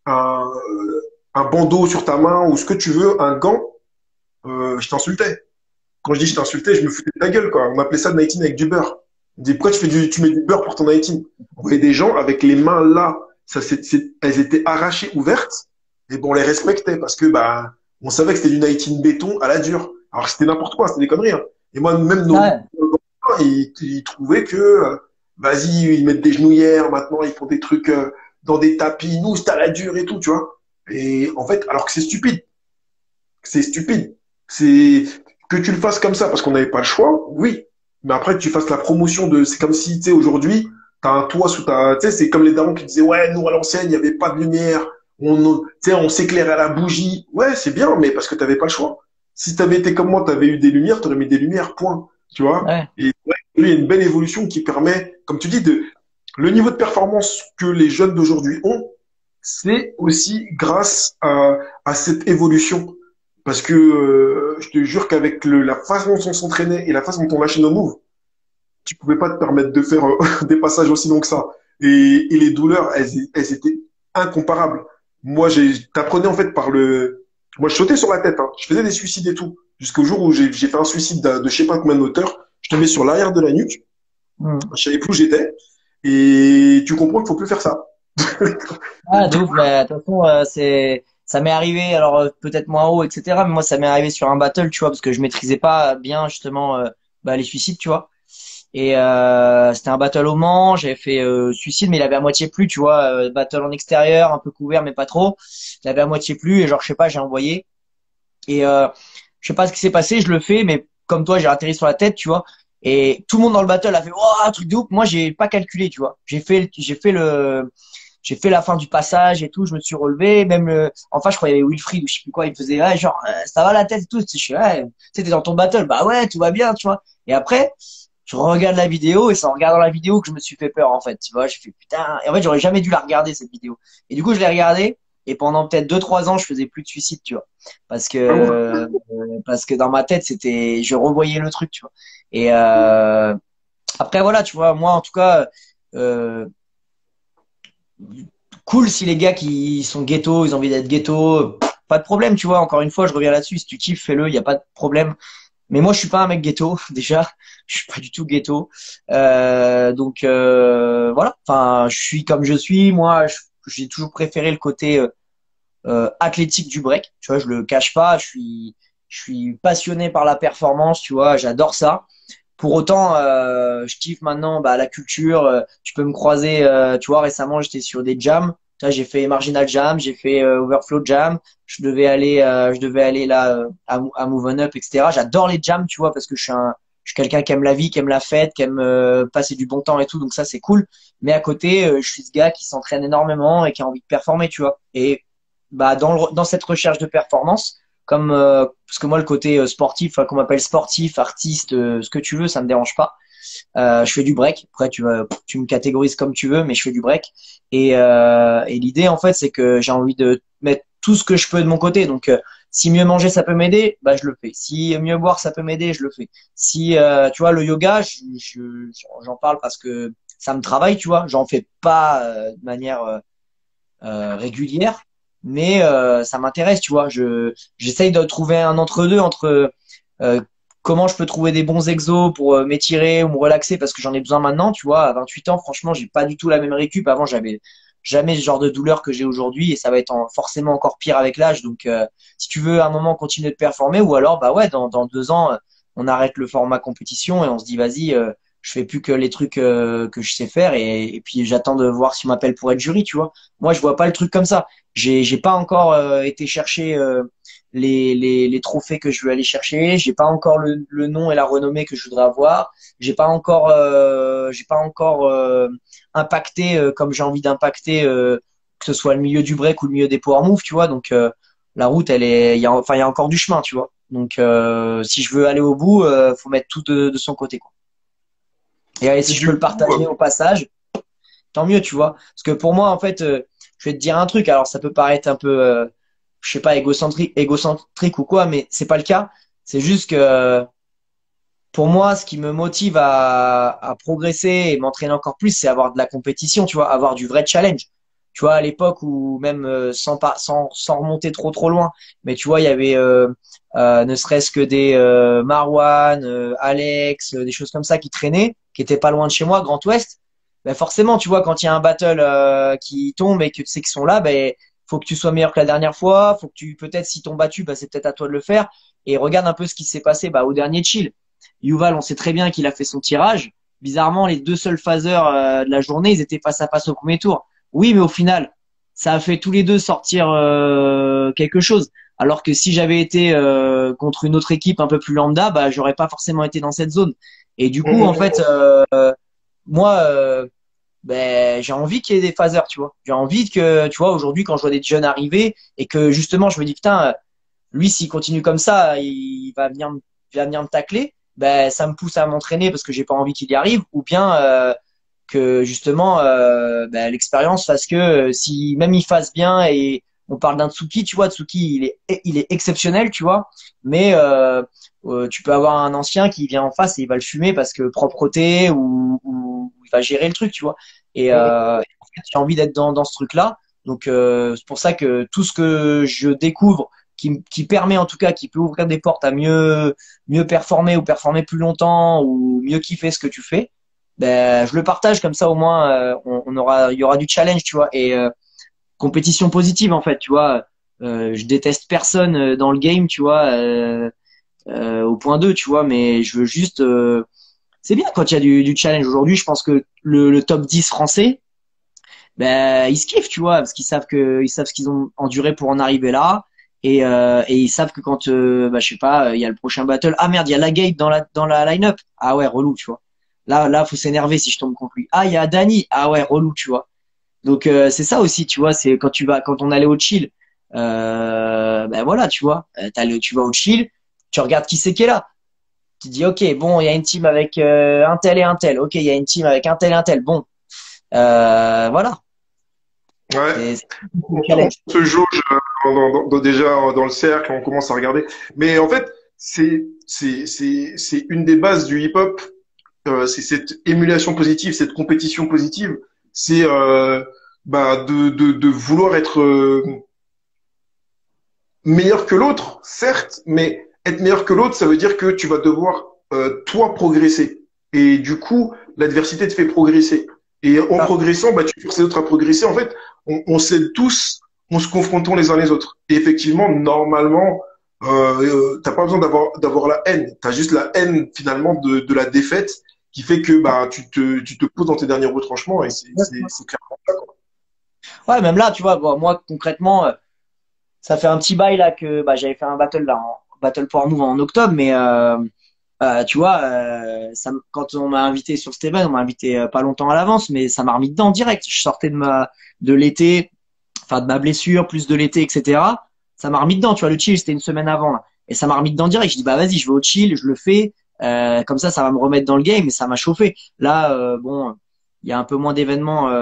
un bandeau sur ta main ou ce que tu veux, un gant, je t'insultais. Quand je dis je t'insultais, je me foutais de la gueule, quoi. On m'appelait ça 19 avec du beurre. On me dit, pourquoi tu mets du beurre pour ton 19? On voyait des gens avec les mains là, elles étaient arrachées, ouvertes, et bon, on les respectait parce que, bah, on savait que c'était du 19 béton à la dure. Alors, c'était n'importe quoi, c'était des conneries, hein. Et moi, même Ouais. nos grands, ils trouvaient que, vas-y, ils mettent des genouillères, maintenant, ils font des trucs, dans des tapis, nous, c'était à la dure et tout, tu vois. Et en fait, alors que c'est stupide. C'est stupide. C'est que tu le fasses comme ça parce qu'on n'avait pas le choix, oui. Mais après que tu fasses la promotion de, c'est comme si, tu sais, aujourd'hui, t'as un toit sous ta, tu sais, c'est comme les darons qui disaient, ouais, nous, à l'ancienne, il n'y avait pas de lumière, tu sais, on s'éclairait à la bougie. Ouais, c'est bien, mais parce que t'avais pas le choix. Si t'avais été comme moi, t'avais eu des lumières, t'aurais mis des lumières, point. Tu vois? Ouais. Et ouais, il y a une belle évolution qui permet, comme tu dis, le niveau de performance que les jeunes d'aujourd'hui ont, c'est aussi grâce à cette évolution. Parce que je te jure qu'avec la façon dont on s'entraînait et la façon dont on lâchait nos moves, tu pouvais pas te permettre de faire des passages aussi longs que ça. Et les douleurs, elles étaient incomparables. Moi, t'apprenais en fait par Moi, je sautais sur la tête, hein. Je faisais des suicides et tout. Jusqu'au jour où j'ai fait un suicide de je sais pas combien de hauteur. Je tombais sur l'arrière de la nuque. Hmm. Je savais plus où j'étais. Et tu comprends qu'il faut plus faire ça. Ah, de ouf, bah, de toute façon, ça m'est arrivé, alors peut-être moins haut, etc. Mais moi, ça m'est arrivé sur un battle, tu vois, parce que je maîtrisais pas bien justement bah, les suicides, tu vois. Et c'était un battle au Mans, j'avais fait suicide, mais il avait à moitié plu, tu vois, battle en extérieur, un peu couvert, mais pas trop. Il avait à moitié plu, et genre, je sais pas, j'ai envoyé. Et je sais pas ce qui s'est passé, je le fais, mais comme toi, j'ai atterri sur la tête, tu vois. Et tout le monde dans le battle a fait, oh, un truc de ouf. Moi, j'ai pas calculé, tu vois. J'ai fait j'ai fait la fin du passage et tout, je me suis relevé, même enfin je crois qu'il y avait Wilfried ou je sais plus quoi, il me faisait ouais, genre ça va la tête et tout, je suis ouais, tu sais, t'es dans ton battle, bah ouais, tout va bien, tu vois. Et après, je regarde la vidéo et c'est en regardant la vidéo que je me suis fait peur en fait, tu vois, je fais putain, et en fait j'aurais jamais dû la regarder cette vidéo. Et du coup je l'ai regardée et pendant peut-être 2 3 ans je faisais plus de suicide, tu vois, parce Ah ouais. que parce que dans ma tête c'était, je revoyais le truc, tu vois. Et après voilà, tu vois, moi en tout cas. Euh, Cool si les gars qui sont ghetto, ils ont envie d'être ghetto, pas de problème, tu vois. Encore une fois, je reviens là-dessus. Si tu kiffes, fais-le, il y a pas de problème. Mais moi, je suis pas un mec ghetto déjà. Je suis pas du tout ghetto. Donc voilà. Enfin, je suis comme je suis. Moi, j'ai toujours préféré le côté athlétique du break. Tu vois, je le cache pas. Je suis passionné par la performance. Tu vois, j'adore ça. Pour autant, je kiffe maintenant bah, la culture. Tu peux me croiser, tu vois, récemment, j'étais sur des jams. Tu vois, j'ai fait Marginal Jam, j'ai fait Overflow Jam. Je devais aller là à Move On Up, etc. J'adore les jams, tu vois, parce que je suis quelqu'un qui aime la vie, qui aime la fête, qui aime passer du bon temps et tout. Donc ça, c'est cool. Mais à côté, je suis ce gars qui s'entraîne énormément et qui a envie de performer, tu vois. Et bah dans cette recherche de performance, comme parce que moi le côté sportif, enfin, qu'on m'appelle sportif, artiste, ce que tu veux, ça me dérange pas. Je fais du break. Après tu me catégorises comme tu veux, mais je fais du break. Et l'idée en fait, c'est que j'ai envie de mettre tout ce que je peux de mon côté. Donc si mieux manger ça peut m'aider, bah je le fais. Si mieux boire ça peut m'aider, je le fais. Si tu vois le yoga, j'en parle parce que ça me travaille, tu vois. J'en fais pas de manière régulière, mais ça m'intéresse, tu vois. J'essaye de trouver un entre-deux entre euh, comment je peux trouver des bons exos pour m'étirer ou me relaxer parce que j'en ai besoin maintenant, tu vois. À 28 ans, franchement, j'ai pas du tout la même récup. Avant, j'avais jamais ce genre de douleur que j'ai aujourd'hui et ça va être forcément encore pire avec l'âge. Donc, si tu veux à un moment continuer de performer ou alors, bah ouais, dans 2 ans, on arrête le format compétition et on se dit, vas-y, je fais plus que les trucs que je sais faire et puis j'attends de voir si on m'appelle pour être jury, tu vois. Moi, je vois pas le truc comme ça. J'ai pas encore été chercher les trophées que je veux aller chercher. J'ai pas encore le nom et la renommée que je voudrais avoir. J'ai pas encore impacté comme j'ai envie d'impacter, que ce soit le milieu du break ou le milieu des power moves, tu vois. Donc la route, enfin, il y a encore du chemin, tu vois. Donc si je veux aller au bout, faut mettre tout de son côté, quoi. Et allez, Et si je peux du le coup, partager au passage, tant mieux, tu vois. Parce que pour moi, en fait, je vais te dire un truc. Alors, ça peut paraître un peu, je sais pas, égocentrique ou quoi, mais c'est pas le cas. C'est juste que pour moi, ce qui me motive à progresser et m'entraîner encore plus, c'est avoir de la compétition, tu vois, avoir du vrai challenge. Tu vois, à l'époque où même sans remonter trop loin, mais tu vois, il y avait ne serait-ce que des Marwan, Alex, des choses comme ça qui traînaient, qui étaient pas loin de chez moi, Grand Ouest. Ben forcément, tu vois, quand il y a un battle qui tombe et que tu sais qu'ils sont là, ben faut que tu sois meilleur que la dernière fois. Faut que peut-être si t'ont battu, ben, c'est peut-être à toi de le faire. Et regarde un peu ce qui s'est passé bah, au dernier chill. Yuval, on sait très bien qu'il a fait son tirage. Bizarrement, les deux seuls phaseurs de la journée, ils étaient face à face au premier tour. Oui, mais au final, ça a fait tous les deux sortir quelque chose. Alors que si j'avais été contre une autre équipe un peu plus lambda, bah j'aurais pas forcément été dans cette zone. Et du coup, en fait, moi, ben j'ai envie qu'il y ait des phaseurs, tu vois. J'ai envie que, tu vois, aujourd'hui, quand je vois des jeunes arriver et que justement, je me dis putain, lui, s'il continue comme ça, il va venir me tacler. Ben, ça me pousse à m'entraîner parce que j'ai pas envie qu'il y arrive, ou bien que justement ben, l'expérience fasse que si même il fasse bien et on parle d'un Tsuki, tu vois, Tsuki il est exceptionnel, tu vois, mais tu peux avoir un ancien qui vient en face et il va le fumer parce que propreté ou il va gérer le truc, tu vois. Et en fait, j'ai envie d'être dans ce truc-là. Donc c'est pour ça que tout ce que je découvre qui permet en tout cas, qui peut ouvrir des portes à mieux performer ou performer plus longtemps ou mieux kiffer ce que tu fais, ben je le partage comme ça au moins il y aura du challenge, tu vois, et compétition positive en fait, tu vois. Je déteste personne dans le game, tu vois, au point 2 tu vois, mais je veux juste c'est bien quand il y a du challenge. Aujourd'hui, je pense que le top 10 français, ben ils se kiffent, tu vois, parce qu'ils savent ce qu'ils ont enduré pour en arriver là. Et ils savent que quand bah, je sais pas, il y a le prochain battle, ah merde, il y a la Gate dans la line-up, ah ouais, relou, tu vois. Là faut s'énerver si je tombe contre lui. Ah, il y a Danny, ah ouais, relou, tu vois. Donc c'est ça aussi, tu vois, c'est quand on allait au chill, ben voilà, tu vois, tu vas au chill, tu regardes qui est là. Tu dis ok, bon, il y a une team avec un tel et un tel. Ok, il y a une team avec un tel et un tel. Bon, voilà, Ouais. c'est le On challenge. se jauge déjà dans le cercle, on commence à regarder. Mais en fait, c'est une des bases du hip-hop. C'est cette émulation positive, cette compétition positive. C'est de vouloir être meilleur que l'autre, certes, mais être meilleur que l'autre, ça veut dire que tu vas devoir, toi, progresser. Et du coup, l'adversité te fait progresser. Et en Ah, progressant, bah, tu forces les autres à progresser. En fait, on s'aide tous en se confrontant les uns les autres. Et effectivement, normalement, t'as pas besoin d'avoir la haine. T'as juste la haine, finalement, de la défaite qui fait que bah, tu te poses dans tes derniers retranchements et c'est clairement ça, quoi. ouais, même là, tu vois, bon, moi concrètement, ça fait un petit bail là que bah, j'avais fait un battle là, en battle Power Move en octobre, mais tu vois, quand on m'a invité sur cet event, on m'a invité pas longtemps à l'avance, mais ça m'a remis dedans direct. Je sortais de l'été, enfin de ma blessure, plus de l'été, etc. Ça m'a remis dedans. Tu vois, le chill, c'était une semaine avant là, et ça m'a remis dedans direct. Je dis bah vas-y, je vais au chill, je le fais. Comme ça va me remettre dans le game, et ça m'a chauffé. Là, bon, il y a un peu moins d'événements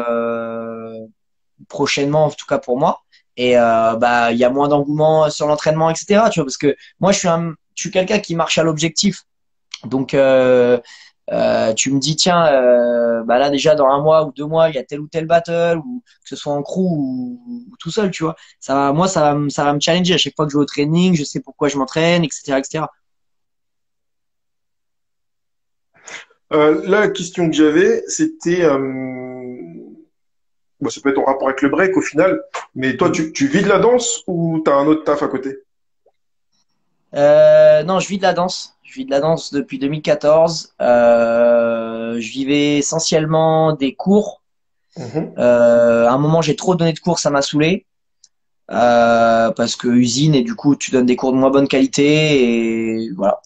prochainement, en tout cas pour moi. Et bah il y a moins d'engouement sur l'entraînement, etc. Tu vois, parce que moi je suis quelqu'un qui marche à l'objectif. Donc, tu me dis, tiens, bah là déjà dans un mois ou 2 mois, il y a tel ou tel battle, ou que ce soit en crew ou tout seul, tu vois. Moi, ça va me challenger à chaque fois que je vais au training, je sais pourquoi je m'entraîne, etc., etc. Là, la question que j'avais, c'était, bon, ça peut être en rapport avec le break au final, mais toi, tu vis de la danse ou t'as un autre taf à côté? Non, je vis de la danse. Je vis de la danse depuis 2014. Je vivais essentiellement des cours. Mhm. À un moment, j'ai trop donné de cours, ça m'a saoulé. Parce que usine et du coup, tu donnes des cours de moins bonne qualité et voilà.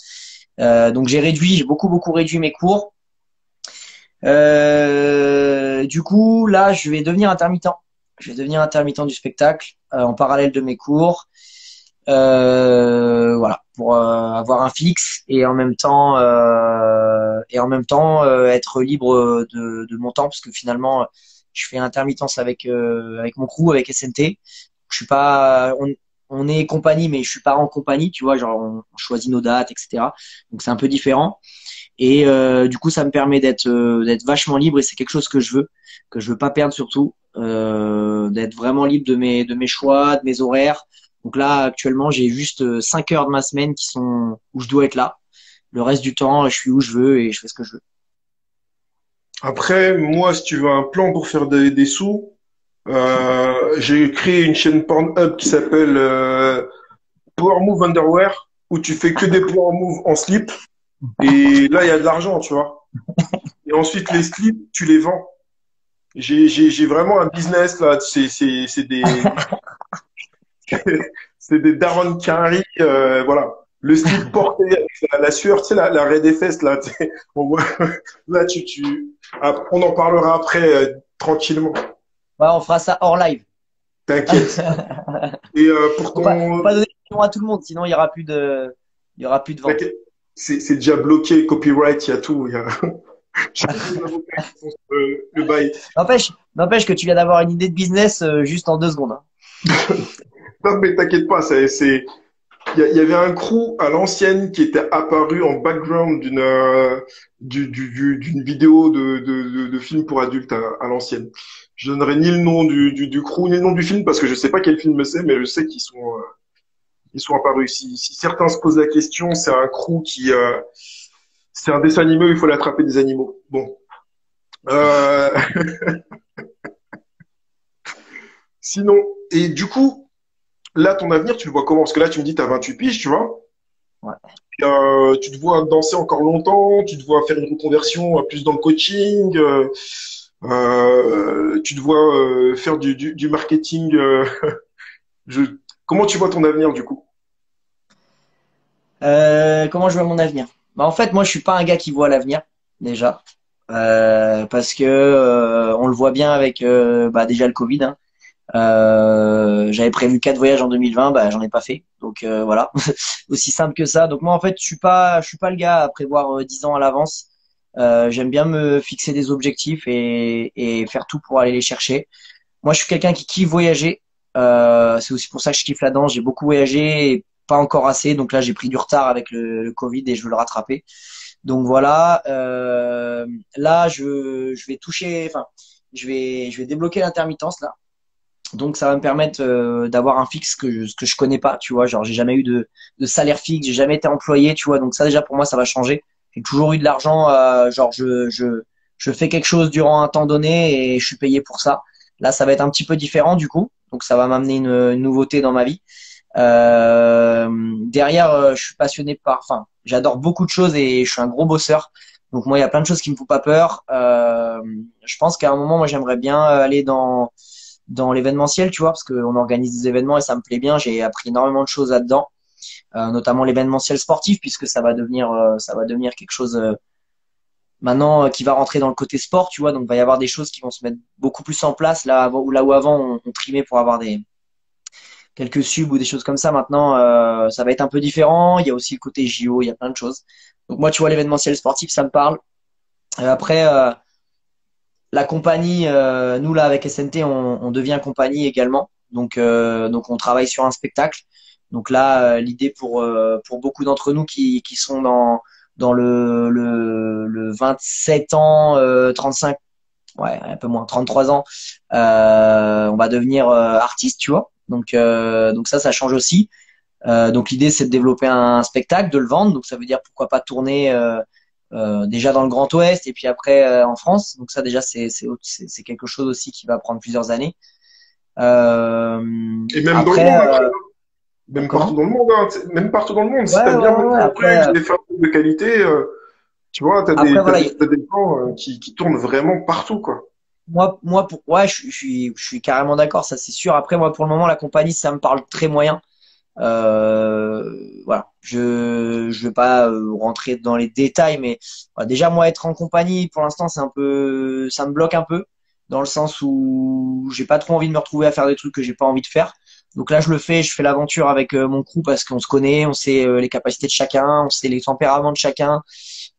Donc j'ai beaucoup réduit mes cours. Du coup, là, je vais devenir intermittent. Je vais devenir intermittent du spectacle en parallèle de mes cours. Voilà, pour avoir un fixe et en même temps être libre de mon temps parce que finalement, je fais intermittence avec mon crew, avec SNT. Je suis pas, on est compagnie, mais je suis pas en compagnie, tu vois, genre on choisit nos dates, etc. Donc c'est un peu différent. Et du coup, ça me permet d'être vachement libre et c'est quelque chose que je veux pas perdre surtout, d'être vraiment libre de mes choix, de mes horaires. Donc là, actuellement, j'ai juste 5 heures de ma semaine qui sont où je dois être là. Le reste du temps, je suis où je veux et je fais ce que je veux. Après, moi, si tu veux un plan pour faire des sous, j'ai créé une chaîne Pornhub qui s'appelle Power Move Underwear, où tu fais que des Power Move en slip. Et là, il y a de l'argent, tu vois. Et ensuite, les slips, tu les vends. J'ai vraiment un business là. C'est des, c'est des Darren Carey, voilà. Le slip porté avec la sueur, tu sais, la raie des fesses, là. Tu sais. On voit, là, on en parlera après, tranquillement. Ouais, on fera ça hors live. T'inquiète. Et pour Faut ton, pas donner le nom à tout le monde, sinon il y aura plus de vente. t'inquiète, c'est déjà bloqué, copyright, il y a tout. Il y a, j'ai des avocats qui font le bail. N'empêche que tu viens d'avoir une idée de business juste en 2 secondes, hein. Non, mais t'inquiète pas, il y avait un crew à l'ancienne qui était apparu en background d'une vidéo de film pour adultes à l'ancienne. Je donnerai ni le nom du crew, ni le nom du film parce que je sais pas quel film c'est, mais je sais ils sont apparus. Si certains se posent la question, c'est un crew c'est un dessin animé où il faut l'attraper des animaux. Bon. Euh, sinon, et du coup, là, ton avenir, tu le vois comment? Parce que là, tu me dis, t'as 28 piges, tu vois. Ouais. Tu te vois danser encore longtemps, tu te vois faire une reconversion plus dans le coaching, tu te vois faire du marketing. Je... Comment tu vois ton avenir du coup? Comment je vois mon avenir? Bah, en fait, moi, je suis pas un gars qui voit l'avenir, déjà. parce que on le voit bien avec bah, déjà le Covid. Hein. J'avais prévu 4 voyages en 2020, bah j'en ai pas fait. Donc voilà, aussi simple que ça. Donc moi en fait, je suis pas le gars à prévoir 10 ans à l'avance. J'aime bien me fixer des objectifs et faire tout pour aller les chercher. Moi, je suis quelqu'un qui kiffe voyager. C'est aussi pour ça que je kiffe la danse. J'ai beaucoup voyagé, et pas encore assez. Donc là, j'ai pris du retard avec le Covid et je veux le rattraper. Donc voilà. Là, je vais toucher. Enfin, je vais débloquer l'intermittence là. Donc ça va me permettre d'avoir un fixe que je connais pas. Tu vois, genre j'ai jamais eu de salaire fixe, j'ai jamais été employé. Tu vois, donc ça déjà pour moi ça va changer. J'ai toujours eu de l'argent. Genre je fais quelque chose durant un temps donné et je suis payé pour ça. Là, ça va être un petit peu différent du coup. Donc ça va m'amener une nouveauté dans ma vie. Derrière, je suis passionné par, enfin, j'adore beaucoup de choses et je suis un gros bosseur. Donc moi, il y a plein de choses qui me font pas peur. Je pense qu'à un moment, moi, j'aimerais bien aller dans l'événementiel, tu vois, parce qu'on organise des événements et ça me plaît bien. J'ai appris énormément de choses là-dedans, notamment l'événementiel sportif, puisque ça va devenir quelque chose maintenant qui va rentrer dans le côté sport, tu vois. Donc, il va y avoir des choses qui vont se mettre beaucoup plus en place là où avant on trimait pour avoir des quelques subs ou des choses comme ça. Maintenant, ça va être un peu différent. Il y a aussi le côté JO, il y a plein de choses. Donc moi, tu vois, l'événementiel sportif, ça me parle. Après, la compagnie, nous là avec SNT, on devient compagnie également. Donc on travaille sur un spectacle. Donc là, l'idée pour beaucoup d'entre nous qui sont dans le 27 ans, 35, ouais, un peu moins, 33 ans, on va devenir artiste, tu vois. Donc ça change aussi. Donc l'idée c'est de développer un spectacle, de le vendre. Donc ça veut dire pourquoi pas tourner déjà dans le Grand Ouest et puis après en France. Donc ça déjà c'est quelque chose aussi qui va prendre plusieurs années. Euh, Et même dans le après monde après. Même partout comment? dans le monde, hein. Même partout dans le monde. Si Ouais, t'as ouais, bien ouais, monté ouais. un truc, des femmes de qualité, tu vois, Après voilà, t'as des gens qui tournent vraiment partout, quoi. ouais, je suis carrément d'accord, ça c'est sûr. Après moi pour le moment la compagnie ça me parle très moyen. Voilà, je vais pas rentrer dans les détails, mais voilà, déjà moi être en compagnie pour l'instant c'est un peu, ça me bloque un peu dans le sens où j'ai pas trop envie de me retrouver à faire des trucs que j'ai pas envie de faire. Donc là je le fais, je fais l'aventure avec mon crew parce qu'on se connaît, on sait les capacités de chacun, on sait les tempéraments de chacun.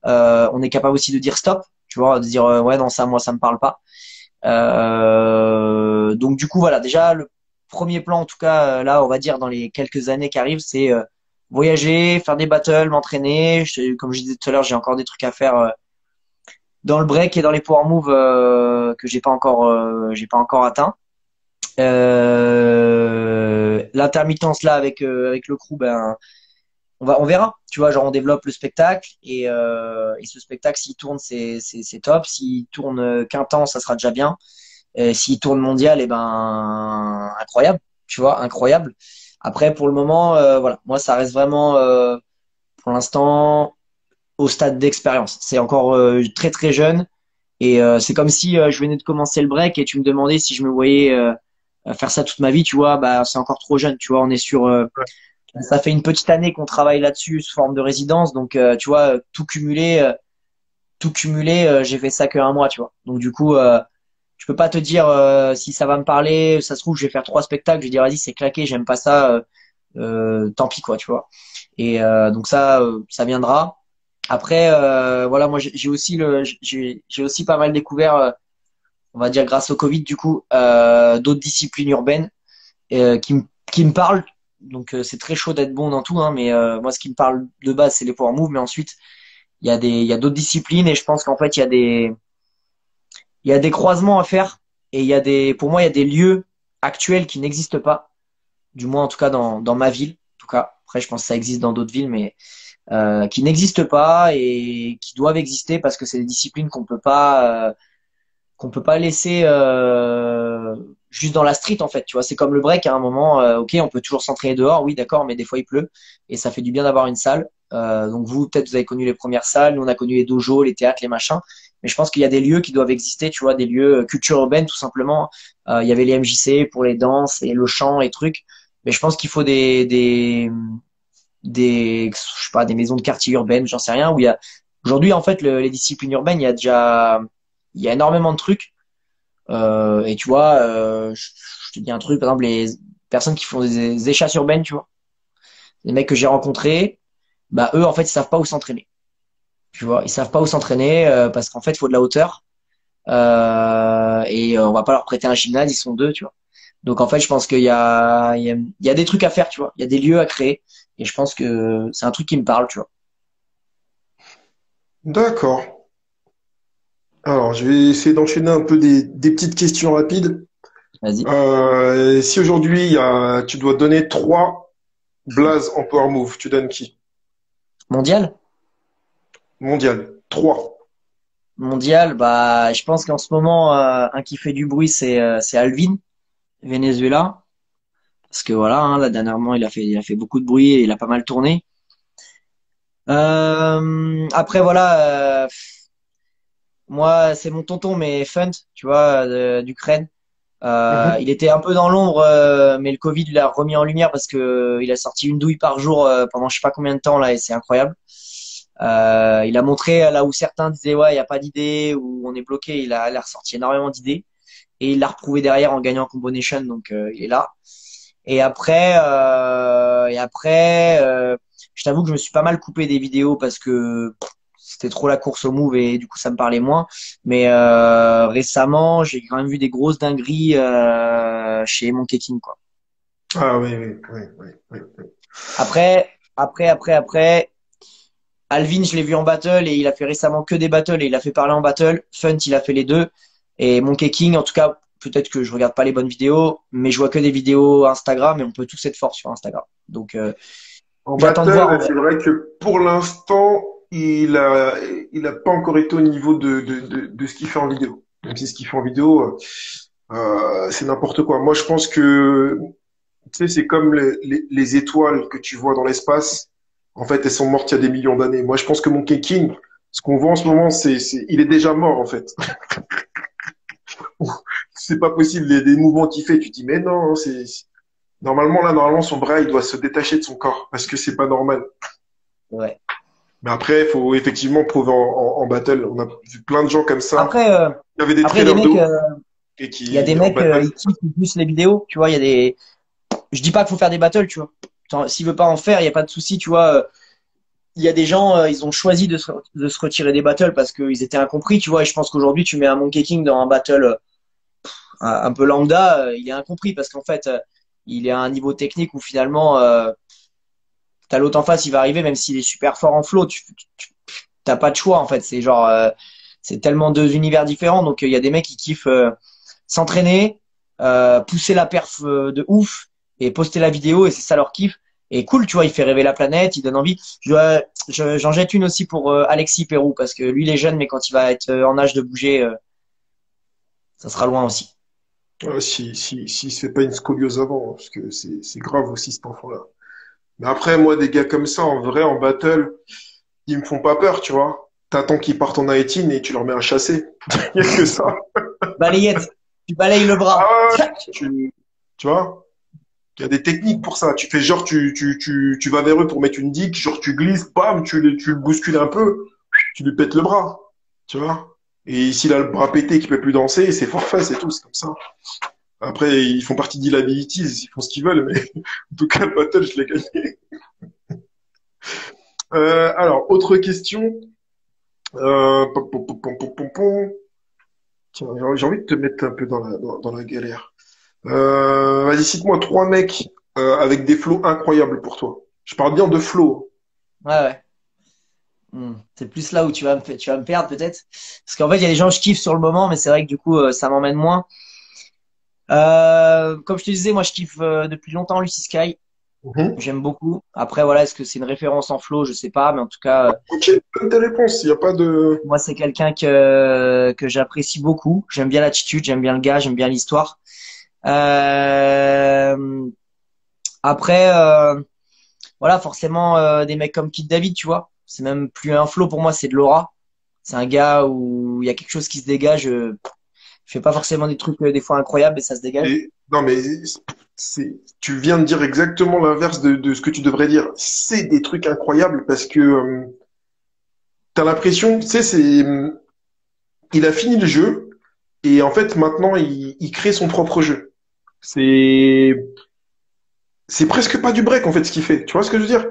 On est capable aussi de dire stop, tu vois, de dire ouais non ça moi ça me parle pas. Donc du coup voilà, déjà le premier plan en tout cas là on va dire dans les quelques années qui arrivent c'est voyager, faire des battles, m'entraîner. Comme je disais tout à l'heure, j'ai encore des trucs à faire dans le break et dans les power moves que j'ai pas encore atteint. L'intermittence là avec le crew, ben on verra. Tu vois, genre on développe le spectacle et ce spectacle s'il tourne c'est top. S'il tourne qu'un temps, ça sera déjà bien. S'il tourne mondial, et ben incroyable, tu vois, incroyable. Après, pour le moment, voilà, moi ça reste vraiment pour l'instant au stade d'expérience. C'est encore très très jeune et c'est comme si je venais de commencer le break et tu me demandais si je me voyais faire ça toute ma vie, tu vois, bah c'est encore trop jeune, tu vois, on est sur ça fait une petite année qu'on travaille là-dessus sous forme de résidence, donc tu vois, tout cumulé, j'ai fait ça que un mois, tu vois. Donc du coup, je peux pas te dire si ça va me parler. Ça se trouve, je vais faire 3 spectacles. Je vais dire vas-y, c'est claqué, j'aime pas ça. Tant pis quoi, tu vois. Et donc ça viendra. Après, voilà, moi j'ai aussi j'ai aussi pas mal découvert, on va dire grâce au Covid du coup, d'autres disciplines urbaines qui me parlent. Donc c'est très chaud d'être bon dans tout, hein, mais moi ce qui me parle de base c'est les power moves, mais ensuite il y a d'autres disciplines et je pense qu'en fait il y a des croisements à faire et pour moi, il y a des lieux actuels qui n'existent pas, du moins en tout cas dans ma ville. En tout cas, après, je pense que ça existe dans d'autres villes, mais qui n'existent pas et qui doivent exister parce que c'est des disciplines qu'on peut pas laisser juste dans la street en fait. Tu vois, c'est comme le break à un moment. Ok, on peut toujours s'entraîner dehors, oui, d'accord, mais des fois il pleut et ça fait du bien d'avoir une salle. Donc vous, peut-être vous avez connu les premières salles, nous on a connu les dojos, les théâtres, les machins. Mais je pense qu'il y a des lieux qui doivent exister, tu vois, des lieux culture urbaine tout simplement. Il y avait les MJC pour les danses et le chant et trucs. Mais je pense qu'il faut je sais pas, des maisons de quartier urbaines, j'en sais rien, où il y a Aujourd'hui, en fait, les disciplines urbaines, il y a énormément de trucs. Et tu vois, je te dis un truc, par exemple, les personnes qui font des échasses urbaines, tu vois, les mecs que j'ai rencontrés, bah eux, en fait, ils savent pas où s'entraîner. Tu vois, ils savent pas où s'entraîner parce qu'en fait, il faut de la hauteur. Et on va pas leur prêter un gymnase, ils sont deux, tu vois. Donc en fait, je pense qu'il y a des trucs à faire, tu vois. Il y a des lieux à créer. Et je pense que c'est un truc qui me parle, tu vois. D'accord. Alors, je vais essayer d'enchaîner un peu des petites questions rapides. Vas-y. Si aujourd'hui, tu dois donner trois blazes en Power Move, tu donnes qui? Mondial? Mondial. Trois. Mondial, bah, je pense qu'en ce moment, un qui fait du bruit, c'est Alvin, Venezuela. Parce que voilà, hein, là, dernièrement, il a fait beaucoup de bruit et il a pas mal tourné. Après, voilà, moi, c'est mon tonton, mais Funt, tu vois, d'Ukraine. Mhm. Il était un peu dans l'ombre, mais le Covid l'a remis en lumière parce que il a sorti une douille par jour pendant je sais pas combien de temps là et c'est incroyable. Il a montré là où certains disaient ouais il y a pas d'idée ou on est bloqué, il a ressorti énormément d'idées et il l'a reprouvé derrière en gagnant Combination donc il est là. Et après, je t'avoue que je me suis pas mal coupé des vidéos parce que c'était trop la course au move et du coup ça me parlait moins. Mais récemment, j'ai quand même vu des grosses dingueries chez Monkey King, quoi. Ah oui, oui, oui, oui, oui, oui. Après, Alvin, je l'ai vu en battle et il a fait récemment que des battles et il a fait parler en battle. Funt, il a fait les deux. Et Monkey King, en tout cas, peut-être que je regarde pas les bonnes vidéos, mais je vois que des vidéos Instagram et on peut tous être fort sur Instagram. Donc, En j'attends de voir en battle, vrai. c'est vrai que pour l'instant, il a pas encore été au niveau de ce qu'il fait en vidéo. Même si ce qu'il fait en vidéo, c'est n'importe quoi. Moi, je pense que, tu sais, c'est comme les étoiles que tu vois dans l'espace. En fait, elles sont mortes il y a des millions d'années. Moi, je pense que Monkey King, ce qu'on voit en ce moment, il est déjà mort, en fait. C'est pas possible, les mouvements qu'il fait. Tu te dis, mais non, normalement, son bras, il doit se détacher de son corps parce que c'est pas normal. Ouais. Mais après, il faut effectivement prouver en battle. On a vu plein de gens comme ça. Après, Il y avait des après, il y a des trailers de mecs, ouf et il y a des qui, en mecs, battle. ils kiffent plus les vidéos. Tu vois, il y a des. Je dis pas qu'il faut faire des battles, tu vois. S'il veut pas en faire, il y a pas de souci, tu vois. Il y a des gens, ils ont choisi de se retirer des battles parce qu'ils étaient incompris, tu vois. Et je pense qu'aujourd'hui, tu mets un Monkey King dans un battle un peu lambda, il est incompris parce qu'en fait, il est à un niveau technique où finalement, t'as l'autre en face, il va arriver, même s'il est super fort en flow, t'as pas de choix en fait. C'est genre, c'est tellement deux univers différents. Donc il y a des mecs qui kiffent s'entraîner, pousser la perf de ouf et poster la vidéo et c'est ça leur kiff. Et cool, tu vois, il fait rêver la planète, il donne envie. J'en jette une aussi pour Alexis Pérou parce que lui il est jeune, mais quand il va être en âge de bouger, ça sera loin aussi. Si se fait pas une scoliose avant, hein, parce que c'est grave aussi cet enfant-là. Mais après, moi, des gars comme ça, en vrai, en battle, ils me font pas peur, tu vois. T'attends qu'ils partent en 18 et tu leur mets un chassé. Il y a que ça. Balayette, tu balayes le Ah bras. ouais, tu vois. Il y a des techniques pour ça. Tu fais genre, tu vas vers eux pour mettre une digue, genre tu glisses, bam, tu le bouscules un peu, tu lui pètes le bras, tu vois. Et s'il a le bras pété et qu'il peut plus danser, c'est forfait, c'est tout, c'est comme ça. Après, ils font partie d'Illabilities, ils font ce qu'ils veulent, mais en tout cas, le battle, je l'ai gagné. Alors, autre question. Pom, pom, pom, pom, pom, pom, pom. Tiens, j'ai envie de te mettre un peu dans la galère. Vas-y, cite-moi trois mecs avec des flows incroyables pour toi. Je parle bien de flow. Ouais, ouais. C'est plus là où tu vas me perdre peut-être. Parce qu'en fait, il y a des gens que je kiffe sur le moment, mais c'est vrai que du coup, ça m'emmène moins. Comme je te disais, moi, je kiffe depuis longtemps Lucy Sky. Mhm. J'aime beaucoup. Après, voilà, est-ce que c'est une référence en flow? Je sais pas, mais en tout cas, Ok, donne tes réponses. Il n'y a pas de. moi, c'est quelqu'un que j'apprécie beaucoup. J'aime bien l'attitude, j'aime bien le gars, j'aime bien l'histoire. Euh, après, voilà, forcément, des mecs comme Kid David, tu vois. C'est même plus un flow pour moi, c'est de l'aura. C'est un gars où il y a quelque chose qui se dégage. Je fais pas forcément des trucs des fois incroyables, mais ça se dégage. Non, mais tu viens de dire exactement l'inverse de ce que tu devrais dire. C'est des trucs incroyables parce que t'as l'impression, tu sais, il a fini le jeu et en fait maintenant il crée son propre jeu. C'est c'est presque pas du break en fait ce qu'il fait. Tu vois ce que je veux dire?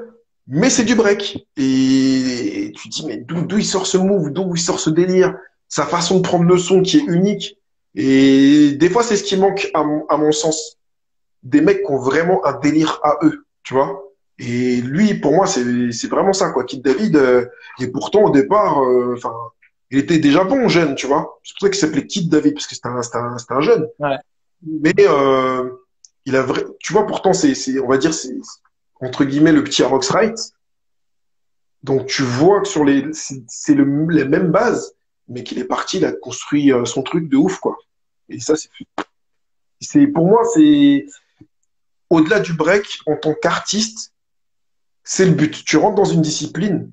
Mais c'est du break. Et tu te dis mais d'où il sort ce move, d'où il sort ce délire, sa façon de prendre le son qui est unique. Et des fois c'est ce qui manque à mon sens. Des mecs qui ont vraiment un délire à eux, tu vois. Et lui, pour moi, c'est vraiment ça, quoi. Kid David, et pourtant, au départ, enfin, il était déjà bon, jeune, tu vois. C'est pour ça qu'il s'appelait Kid David, parce que c'était un jeune. Ouais. Mais tu vois, pourtant, on va dire, c'est entre guillemets le petit Rox Wright. Donc, tu vois que c'est la même base, mais qu'il est parti, il a construit son truc de ouf, quoi. Et ça, pour moi, c'est au-delà du break, en tant qu'artiste, c'est le but. Tu rentres dans une discipline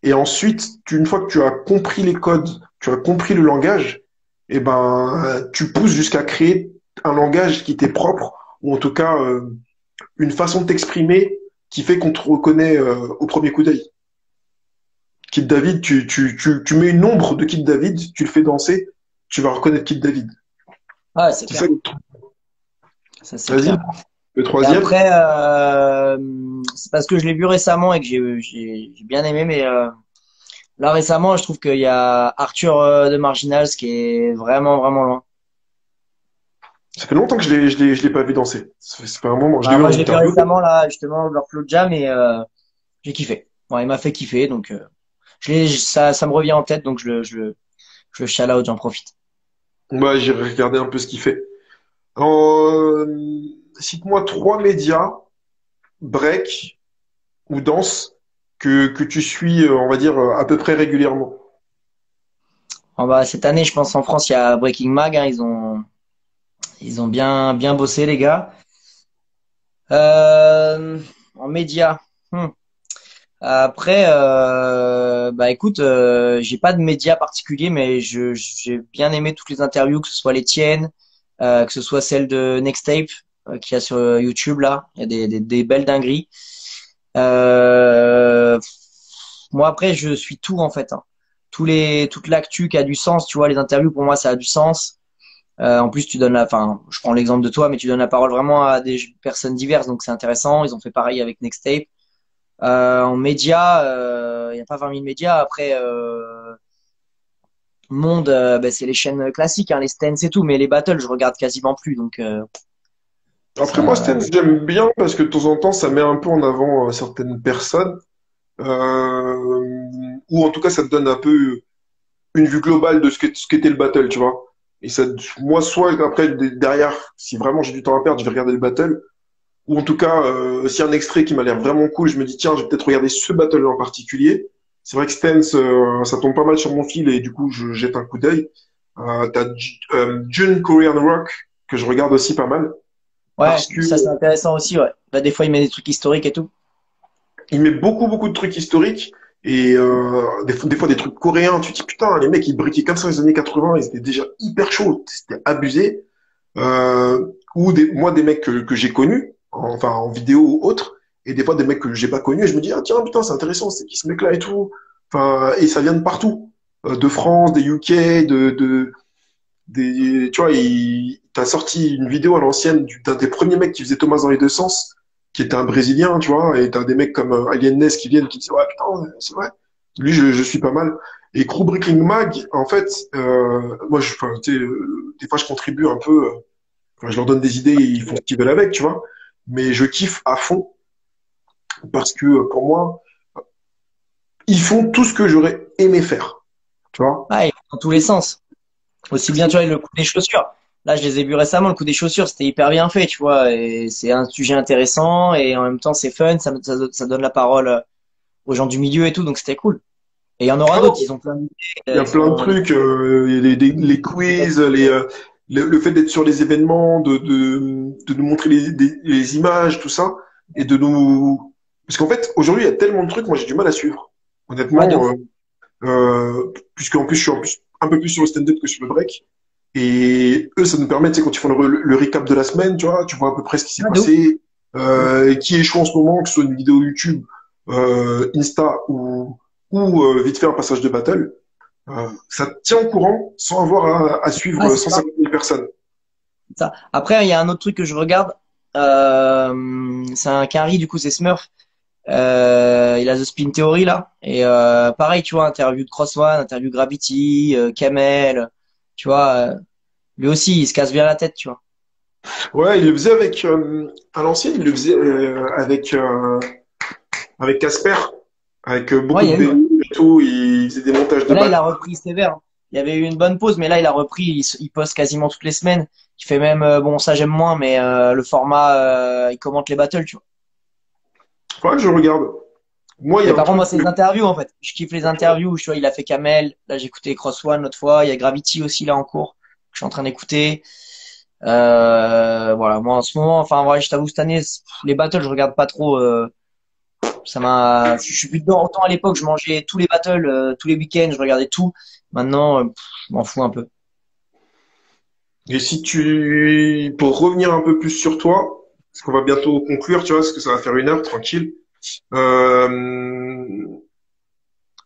et ensuite, une fois que tu as compris les codes, tu as compris le langage, et ben, tu pousses jusqu'à créer un langage qui t'est propre ou en tout cas une façon de t'exprimer qui fait qu'on te reconnaît au premier coup d'œil. Kid David, tu mets une ombre de Kid David, tu le fais danser, tu vas reconnaître Kid David. Ouais, c'est C'est ça clair. le truc. Ça, c'est Vas-y, clair. le Et troisième. après, c'est parce que je l'ai vu récemment et que j'ai bien aimé, mais là récemment, je trouve qu'il y a Arthur de Marginals qui est vraiment, vraiment loin. Ça fait longtemps que je l'ai pas vu danser. Ça fait un moment. Je l'ai Bah, vu moi, en je l'ai vu interview. récemment, là, justement, leur Flow Jam, et j'ai kiffé. Ouais, il m'a fait kiffer, donc ça me revient en tête, donc je le shout out, j'en profite. Moi, j'ai regardé un peu ce qu'il fait. Euh, Cite-moi trois médias, break ou danse, que tu suis, on va dire, à peu près régulièrement. Bah, cette année, je pense en France, il y a Breaking Mag, hein, ils ont bien, bien bossé, les gars. En médias. Après, bah écoute, j'ai pas de médias particuliers, mais j'ai bien aimé toutes les interviews, que ce soit les tiennes, que ce soit celle de Nextape qu'il y a sur YouTube là, il y a des belles dingueries. Euh, Moi après, je suis tout en fait, hein. Toute l'actu qui a du sens, tu vois, les interviews pour moi ça a du sens. En plus, enfin, je prends l'exemple de toi, mais tu donnes la parole vraiment à des personnes diverses, donc c'est intéressant. Ils ont fait pareil avec Nextape. En médias, il n'y a pas 20 000 médias. Après, Monde, bah, c'est les chaînes classiques, hein, les stands et tout, mais les battles, je regarde quasiment plus. Donc, Après, moi, ça, Stens, j'aime bien parce que de temps en temps, ça met un peu en avant certaines personnes, ou en tout cas, ça te donne un peu une vue globale de ce qu'était le battle, tu vois. Et ça, moi, soit après, derrière, si vraiment j'ai du temps à perdre, je vais regarder le battle. Ou en tout cas, s'il y a un extrait qui m'a l'air vraiment cool, je me dis, tiens, je vais peut-être regarder ce battle en particulier. C'est vrai que Stance, ça tombe pas mal sur mon fil et du coup, je jette un coup d'œil. June Korean Rock, que je regarde aussi pas mal, ouais, parce que ça c'est intéressant aussi, ouais. Bah, des fois, il met des trucs historiques et tout. il met beaucoup, beaucoup de trucs historiques et des fois des trucs coréens. Tu te dis, putain, les mecs, ils briquaient comme ça les années 80, ils étaient déjà hyper chauds, c'était abusé. Moi, des mecs que j'ai connus, enfin en vidéo ou autre, et des fois des mecs que j'ai pas connus, et je me dis, ah tiens, putain, c'est intéressant, c'est qui ce mec-là et tout. Enfin, et ça vient de partout. De France, des UK, tu vois, t'as sorti une vidéo à l'ancienne d'un des premiers mecs qui faisait Thomas dans les deux sens, qui était un Brésilien, tu vois, et t'as des mecs comme Alien Ness qui viennent, qui disent, ouais, putain, c'est vrai. Lui, je suis pas mal. Et Crew Breaking Mag, en fait, moi, enfin, tu sais, des fois, je contribue un peu. Enfin, je leur donne des idées et ils font ce qu'ils veulent avec, tu vois. Mais je kiffe à fond parce que pour moi, ils font tout ce que j'aurais aimé faire, tu vois. Ouais, dans tous les sens. Aussi bien, tu vois, le coup des chaussures. Là, je les ai vus récemment, le coup des chaussures, c'était hyper bien fait, tu vois. Et c'est un sujet intéressant et en même temps, c'est fun, ça donne la parole aux gens du milieu et tout, donc c'était cool. Et il y en aura Ah d'autres, non, ils ont plein il y d'idées, a plein de trucs, il y a les quiz, le fait d'être sur les événements, de nous montrer les images, tout ça, et de nous... Parce qu'en fait, aujourd'hui, il y a tellement de trucs, moi j'ai du mal à suivre. Ouais, de Honnêtement, ouf. puisqu'en plus je suis un peu plus sur le stand-up que sur le break. Et eux, ça nous permet, tu sais, quand ils font le recap de la semaine, tu vois à peu près ce qui s'est Ouais, de ouf. passé, qui est chaud en ce moment, que ce soit une vidéo YouTube, Insta ou vite fait un passage de battle, ça te tient au courant sans avoir à Ah, suivre c'est ça. 150 000 personnes. Ça. Après, il y a un autre truc que je regarde. C'est un Carry, du coup, c'est Smurf. Il a The Spin Theory là. Et pareil, tu vois, interview de Cross One, interview de Gravity, Kamel. Tu vois, lui aussi, il se casse bien la tête, tu vois. Ouais, il le faisait avec à l'ancienne, il le faisait avec Casper, avec Ouais, beaucoup il y de a eu. Ouais. BO et tout. Il faisait des montages de Mais là, il battes. a repris sévère. Il y avait eu une bonne pause, mais là, il a repris. Il poste quasiment toutes les semaines. Il fait même, bon, ça j'aime moins, mais le format, il commente les battles, tu vois. Ouais, je regarde. Moi, il y Mais a un par contre, truc. moi, c'est les interviews, en fait. Je kiffe les interviews. Tu vois, il a fait Kamel. Là, j'ai écouté Cross One l'autre fois. Il y a Gravity aussi, là, en cours, que je suis en train d'écouter. Voilà, moi, en ce moment, enfin, ouais, je t'avoue, cette année, les battles, je regarde pas trop. Je suis plus dedans. Autant à l'époque, je mangeais tous les battles, tous les week-ends, je regardais tout. Maintenant, je m'en fous un peu. Et si tu, pour revenir un peu plus sur toi, parce qu'on va bientôt conclure, tu vois, parce que ça va faire 1 heure, tranquille. Euh,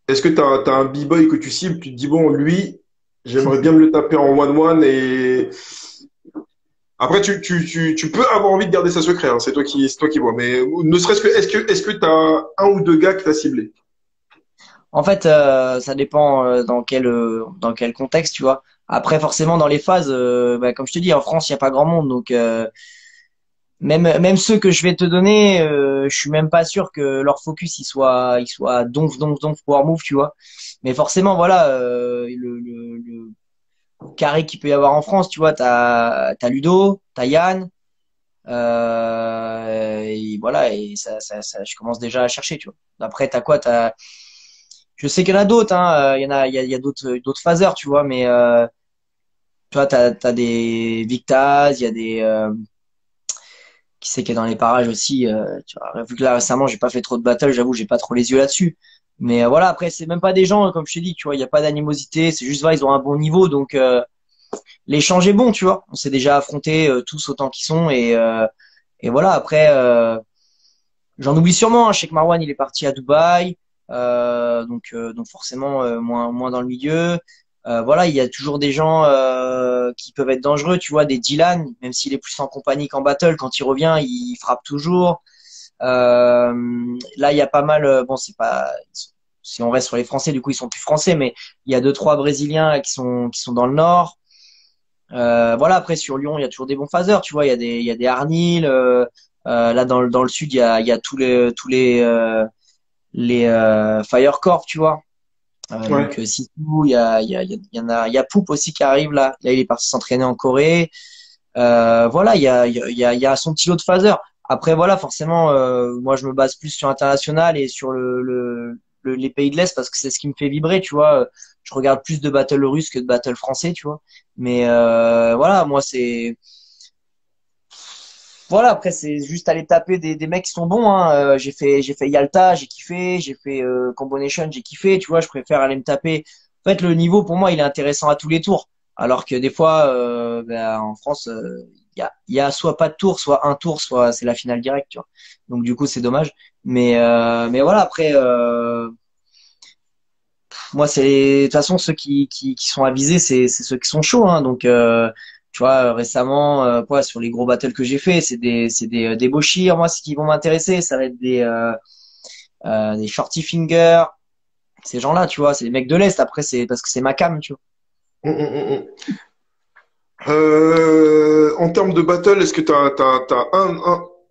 Est-ce que t'as un b-boy que tu cibles, tu te dis, bon, lui, j'aimerais bien me le taper en one-one et après, tu peux avoir envie de garder ça secret, hein, c'est toi qui vois. Mais ne serait-ce que, est-ce que t'as un ou deux gars que t'as ciblés? En fait, ça dépend dans quel contexte, tu vois. Après, forcément, dans les phases, bah, comme je te dis, en France, il n'y a pas grand monde, donc même ceux que je vais te donner, je suis même pas sûr que leur focus il soit donf power move, tu vois. Mais forcément, voilà, le carré qu'il peut y avoir en France, tu vois, t'as Ludo, t'as Yann, et voilà, et je commence déjà à chercher, tu vois. Après, t'as quoi? Je sais qu'il y en a d'autres, hein. Il y a d'autres phaseurs, tu vois, mais tu vois, t'as des Victaz, il y a des qui c'est qui est dans les parages aussi. Tu vois, vu que là récemment j'ai pas fait trop de battles, j'avoue, j'ai pas trop les yeux là-dessus. Mais voilà, après c'est même pas des gens, comme je t'ai dit, tu vois, il y a pas d'animosité, c'est juste ils ont un bon niveau, donc l'échange est bon, tu vois. On s'est déjà affrontés tous autant qu'ils sont et voilà. Après, j'en oublie sûrement. Hein. Je sais que Marwan il est parti à Dubaï, donc forcément moins dans le milieu. Voilà, il y a toujours des gens qui peuvent être dangereux, tu vois, des Dylan, même s'il est plus en compagnie qu'en battle, quand il revient, il frappe toujours. Là, il y a pas mal. Bon, c'est pas. Si on reste sur les Français, du coup, ils sont plus français, mais il y a deux trois Brésiliens là, qui sont dans le Nord. Voilà, après sur Lyon, il y a toujours des bons phaseurs, tu vois, il y a des Arnil. Là, dans le sud, il y a tous les Firecorp, tu vois. Donc Ouais. Sitou, il y en a Poup aussi qui arrive là. Là, il est parti s'entraîner en Corée. Voilà, il y a son petit lot de phaseurs. Après, voilà, forcément, moi, je me base plus sur l'international et sur les pays de l'Est parce que c'est ce qui me fait vibrer, tu vois. Je regarde plus de battles russes que de battles français, tu vois. Mais voilà, moi, voilà, après, c'est juste aller taper des mecs qui sont bons, hein. J'ai fait Yalta, j'ai kiffé. J'ai fait Combination, j'ai kiffé. Tu vois, je préfère aller me taper. En fait, le niveau, pour moi, il est intéressant à tous les tours. Alors que des fois, ben, en France, il y a soit pas de tour, soit un tour, soit c'est la finale directe, tu vois. Donc, du coup, c'est dommage. Mais voilà, après, moi, de toute façon, ceux qui sont avisés, c'est ceux qui sont chauds, hein. Donc, tu vois, récemment, quoi, sur les gros battles que j'ai fait, c'est des Boshir. Moi, ce qui vont m'intéresser, ça va être des Shorty Finger. Ces gens-là, tu vois, c'est des mecs de l'Est. Après, c'est parce que c'est ma cam, tu vois. Mm. En termes de battle, est-ce que t'as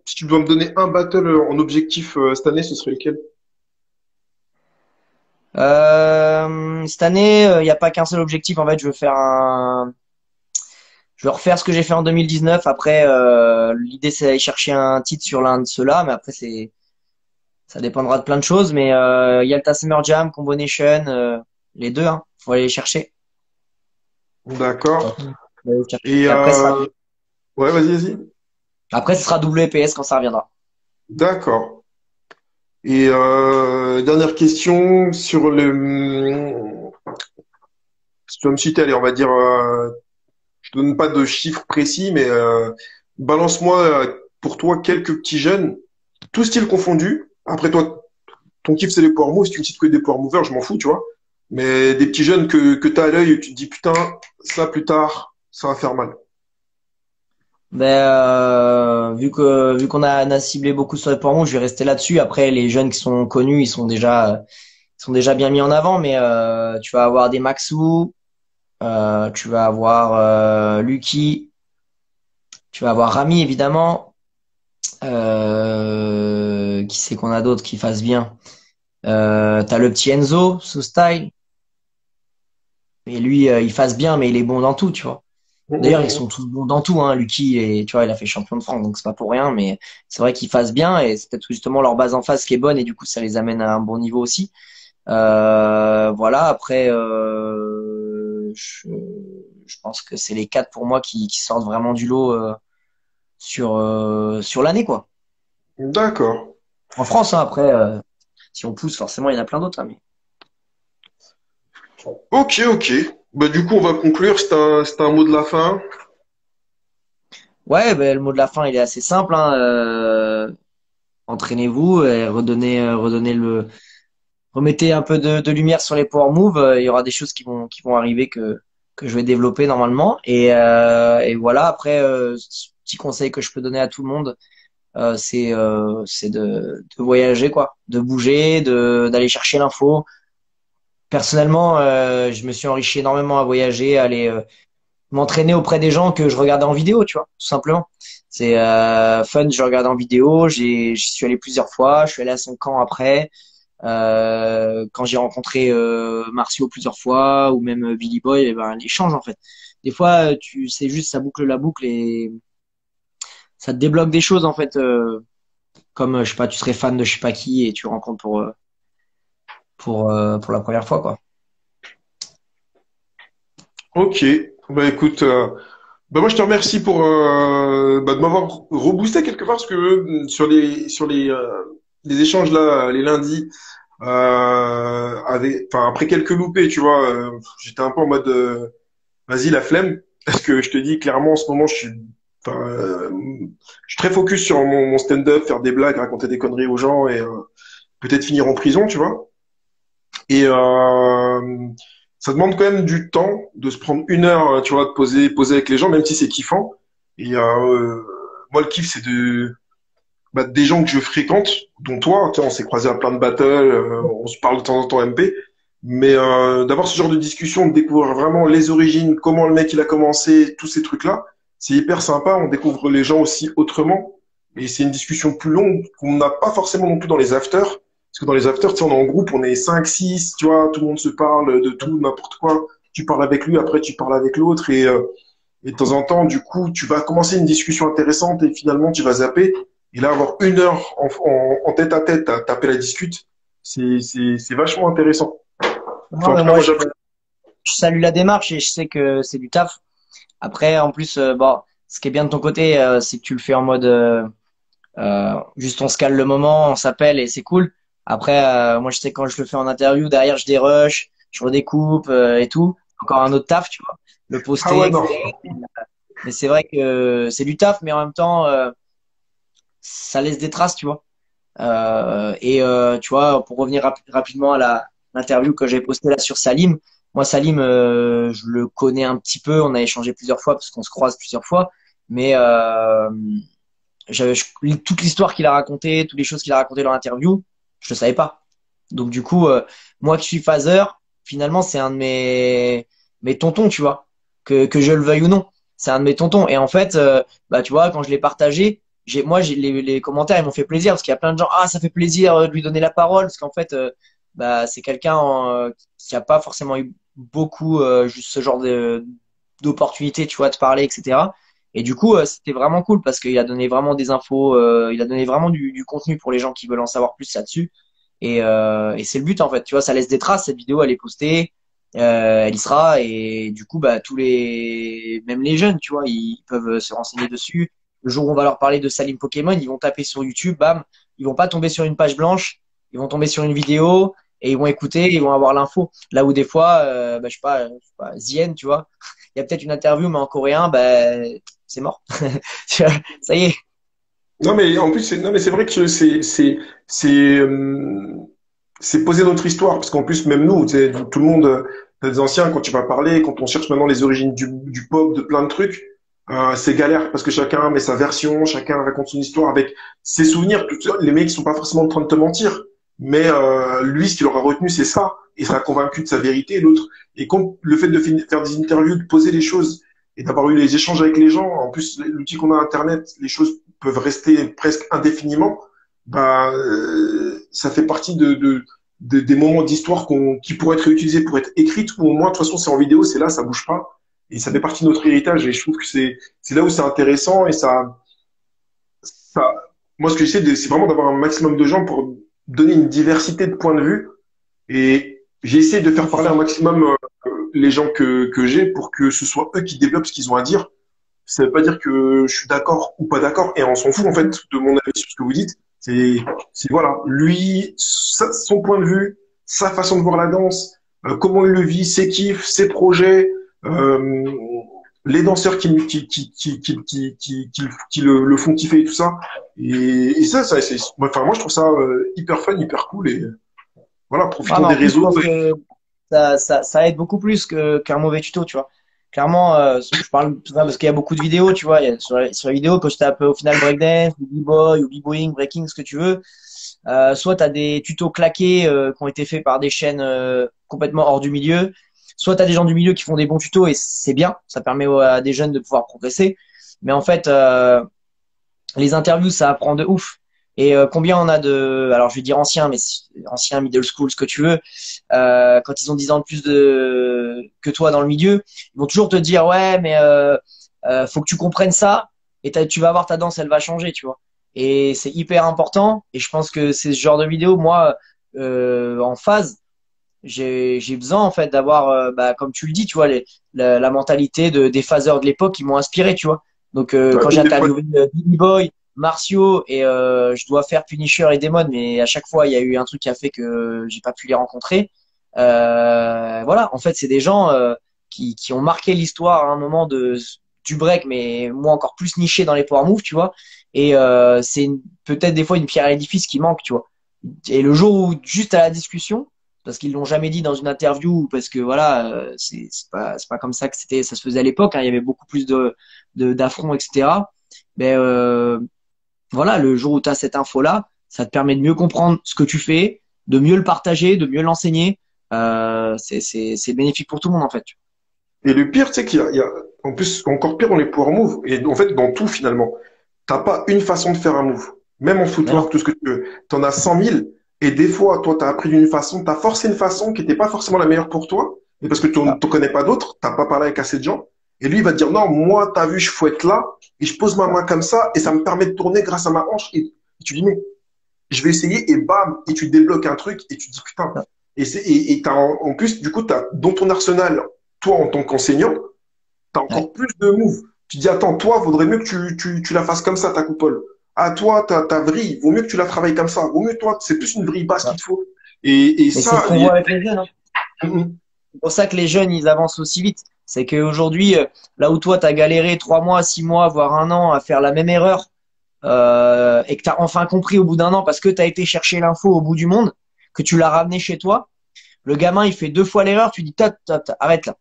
si tu dois me donner un battle en objectif cette année, ce serait lequel? Cette année, il n'y a pas qu'un seul objectif. En fait, je veux refaire ce que j'ai fait en 2019. Après, l'idée, c'est d'aller chercher un titre sur l'un de ceux-là. Mais après, ça dépendra de plein de choses. Mais Yalta Summer Jam, Combination, les deux, hein. Faut aller les chercher. D'accord. Faut aller les chercher. Et Et ouais, vas-y. après, ce sera WPS quand ça reviendra. D'accord. Et dernière question sur si tu vas me citer, allez, on va dire, je te donne pas de chiffres précis, mais balance-moi pour toi quelques petits jeunes, tout style confondu. Après toi, ton kiff c'est les power moves, si tu me cites que des power movers, je m'en fous, tu vois. Mais des petits jeunes que t'as à l'œil et tu te dis putain, ça plus tard, ça va faire mal. Ben, vu qu'on a ciblé beaucoup sur les pornos, je vais rester là-dessus. Après, les jeunes qui sont connus, ils sont déjà bien mis en avant, mais tu vas avoir des Maxou, tu vas avoir Lucky, tu vas avoir Rami évidemment. Qui c'est qu'on a d'autres qui fassent bien? T'as le petit Enzo, sous style, et lui, il fasse bien, mais il est bon dans tout, tu vois. Hum, hum, D'ailleurs, ils hum. sont tous bons dans tout, hein. Lucky, tu vois, il a fait champion de France, donc c'est pas pour rien, mais c'est vrai qu'ils fassent bien et c'est peut-être justement leur base en face qui est bonne et du coup, ça les amène à un bon niveau aussi. Voilà. Après, je pense que c'est les quatre pour moi qui sortent vraiment du lot sur l'année, quoi. D'accord. En France, hein, après, si on pousse, forcément, il y en a plein d'autres, hein, mais... Ok, ok. Bah du coup, on va conclure. C'est un mot de la fin. Ouais, ben, le mot de la fin, il est assez simple, hein. Entraînez-vous et remettez un peu de lumière sur les power moves. Il y aura des choses qui vont arriver que je vais développer normalement. Et voilà. Après, petit conseil que je peux donner à tout le monde, c'est de voyager, quoi, de bouger, d'aller chercher l'info. Personnellement, je me suis enrichi énormément à voyager, à aller m'entraîner auprès des gens que je regardais en vidéo, tu vois, tout simplement. C'est fun, je regarde en vidéo. J'y suis allé plusieurs fois. Je suis allé à son camp après. Quand j'ai rencontré Martiaux plusieurs fois ou même Billy Boy, eh ben, l'échange en fait. Des fois, tu sais juste ça boucle la boucle et ça te débloque des choses en fait. Comme je sais pas, tu serais fan de je sais pas qui et tu rencontres pour la première fois quoi. Ok. Bah écoute, bah moi je te remercie pour bah, de m'avoir reboosté quelque part parce que les échanges là les lundis enfin après quelques loupés, tu vois, j'étais un peu en mode vas-y la flemme parce que je te dis clairement en ce moment enfin, je suis très focus sur mon stand-up, faire des blagues, raconter des conneries aux gens et peut-être finir en prison, tu vois. Et ça demande quand même du temps de se prendre une heure, tu vois, de poser avec les gens, même si c'est kiffant. Et moi, le kiff, c'est bah, des gens que je fréquente, dont toi. Tu vois, on s'est croisés à plein de battles, on se parle de temps en temps MP. Mais d'avoir ce genre de discussion, de découvrir vraiment les origines, comment le mec il a commencé, tous ces trucs-là, c'est hyper sympa. On découvre les gens aussi autrement. Et c'est une discussion plus longue qu'on n'a pas forcément non plus dans les afters. Parce que dans les afters, tu sais, on est en groupe, on est 5 6 tu vois, tout le monde se parle de tout, n'importe quoi. Tu parles avec lui, après tu parles avec l'autre. Et de temps en temps, du coup, tu vas commencer une discussion intéressante et finalement tu vas zapper. Et là, avoir une heure en tête à tête à taper la discute, c'est vachement intéressant. Enfin, Non, en mais tout cas, moi moi, je salue la démarche et je sais que c'est du taf. Après, en plus, bon, ce qui est bien de ton côté, c'est que tu le fais en mode juste on se cale le moment, on s'appelle et c'est cool. Après, moi je sais quand je le fais en interview, derrière je dérush, je redécoupe et tout. Encore un autre taf, tu vois, le Ah ouais, poster, non. etc. Mais c'est vrai que c'est du taf, mais en même temps, ça laisse des traces, tu vois. Et tu vois, pour revenir rapidement à l'interview que j'ai postée là sur Salim, moi Salim, je le connais un petit peu, on a échangé plusieurs fois parce qu'on se croise plusieurs fois, mais toute l'histoire qu'il a racontée, toutes les choses qu'il a racontées dans l'interview, je le savais pas. Donc du coup, moi qui suis phaser, finalement c'est un de mes tontons, tu vois, que je le veuille ou non, c'est un de mes tontons. Et en fait, bah tu vois, quand je l'ai partagé, les commentaires ils m'ont fait plaisir parce qu'il y a plein de gens, ah ça fait plaisir de lui donner la parole parce qu'en fait, bah c'est quelqu'un qui a pas forcément eu beaucoup juste ce genre d'opportunités, tu vois, de parler, etc. Et du coup, c'était vraiment cool parce qu'il a donné vraiment des infos, il a donné vraiment du contenu pour les gens qui veulent en savoir plus là-dessus. Et c'est le but en fait, tu vois, ça laisse des traces. Cette vidéo, elle est postée, elle y sera, et du coup, bah même les jeunes, tu vois, ils peuvent se renseigner dessus. Le jour où on va leur parler de Salim Pokémon, ils vont taper sur YouTube, bam, ils vont pas tomber sur une page blanche, ils vont tomber sur une vidéo et ils vont écouter, ils vont avoir l'info. Là où des fois, bah, je sais pas, Zien, tu vois, il y a peut-être une interview mais en coréen, bah c'est mort. Tu vois, ça y est. Non, mais en plus, non, mais c'est vrai que c'est, c'est poser notre histoire, parce qu'en plus, même nous, tu sais, tout le monde, les anciens, quand tu vas parler, quand on cherche maintenant les origines du pop, de plein de trucs, c'est galère, parce que chacun met sa version, chacun raconte son histoire avec ses souvenirs. Les mecs sont pas forcément en train de te mentir, mais lui, ce qu'il aura retenu, c'est ça. Il sera convaincu de sa vérité, et l'autre. Et quand le fait de faire des interviews, de poser les choses, et d'avoir eu les échanges avec les gens, en plus, l'outil qu'on a Internet, les choses peuvent rester presque indéfiniment, bah, ça fait partie des moments d'histoire qui pourraient être réutilisés pour être écrites, ou au moins, de toute façon, c'est en vidéo, c'est là, ça bouge pas. Et ça fait partie de notre héritage. Et je trouve que c'est là où c'est intéressant. Et ça, moi, ce que j'essaie, c'est vraiment d'avoir un maximum de gens pour donner une diversité de points de vue. Et j'ai essayé de faire parler un maximum les gens que j'ai pour que ce soit eux qui développent ce qu'ils ont à dire. Ça veut pas dire que je suis d'accord ou pas d'accord. Et on s'en fout, en fait, de mon avis sur ce que vous dites. Voilà, lui, son point de vue, sa façon de voir la danse, comment il le vit, ses kiffs, ses projets, euh, les danseurs qui le font kiffer et tout ça. Et ça c'est, enfin, moi, je trouve ça hyper fun, hyper cool. Et voilà, Ah, profitons mais des en plus, je réseaux. pense que ça aide beaucoup plus qu'un mauvais tuto, tu vois. Clairement, je parle de ça parce qu'il y a beaucoup de vidéos, tu vois. Sur la vidéo, quand je tape au final breakdance, ou b-boy, ou b-boying, breaking, ce que tu veux, soit tu as des tutos claqués qui ont été faits par des chaînes complètement hors du milieu, soit tu as des gens du milieu qui font des bons tutos et c'est bien, ça permet à des jeunes de pouvoir progresser. Mais en fait, les interviews, ça apprend de ouf. Et combien on a alors je vais dire anciens, mais anciens, middle school, ce que tu veux, quand ils ont 10 ans de plus que toi dans le milieu, ils vont toujours te dire ouais, mais faut que tu comprennes ça et tu vas voir ta danse, elle va changer, tu vois. Et c'est hyper important. Et je pense que c'est ce genre de vidéo, moi, en phase, j'ai besoin en fait d'avoir, bah, comme tu le dis, tu vois, la mentalité des phaseurs de l'époque qui m'ont inspiré, tu vois. Donc quand j'ai Des fois, interviewé Billy Boy, Marcio et je dois faire Punisher et Demon, mais à chaque fois il y a eu un truc qui a fait que j'ai pas pu les rencontrer. Voilà, en fait c'est des gens qui ont marqué l'histoire à un moment du break, mais moi encore plus niché dans les power moves, tu vois. Et peut-être des fois une pierre à l'édifice qui manque, tu vois. Et le jour où juste à la discussion parce qu'ils l'ont jamais dit dans une interview ou parce que voilà c'est pas comme ça que ça se faisait à l'époque hein, il y avait beaucoup plus d'affronts etc mais voilà le jour où tu as cette info là ça te permet de mieux comprendre ce que tu fais de mieux le partager de mieux l'enseigner c'est bénéfique pour tout le monde en fait. et le pire, tu sais en plus, encore pire dans les power moves. Et en fait, dans tout, finalement. T'as pas une façon de faire un move. Même en Mais non. footwork, tout ce que tu veux. T'en as 100 000. Et des fois, toi, t'as appris d'une façon, t'as forcé une façon qui n'était pas forcément la meilleure pour toi. Mais parce que tu Ah, n'en connais pas d'autres, t'as pas parlé avec assez de gens. Et lui, il va te dire, non, moi, t'as vu, je fouette là, et je pose ma main comme ça, et ça me permet de tourner grâce à ma hanche. Et tu dis, mais je vais essayer, et bam, et tu débloques un truc, et tu dis, putain. ah, Et t'as, en plus, du coup, t'as, dans ton arsenal, toi, en tant qu'enseignant, t'as ouais. encore plus de moves. Tu dis, attends, toi, vaudrait mieux que tu la fasses comme ça, ta coupole. Ah, toi, ta vrille, vaut mieux que tu la travailles comme ça. Vaut mieux, toi, c'est plus une vrille basse qu'il Ah. te faut. Et Mais c'est ce ça, qu'on voit avec les jeunes hein. Mhm. C'est pour ça que les jeunes, ils avancent aussi vite. C'est qu'aujourd'hui, là où toi, tu as galéré 3 mois, 6 mois, voire un an à faire la même erreur, et que tu as enfin compris au bout d'un an parce que tu as été chercher l'info au bout du monde, que tu l'as ramené chez toi, le gamin, il fait 2 fois l'erreur, tu dis, arrête là.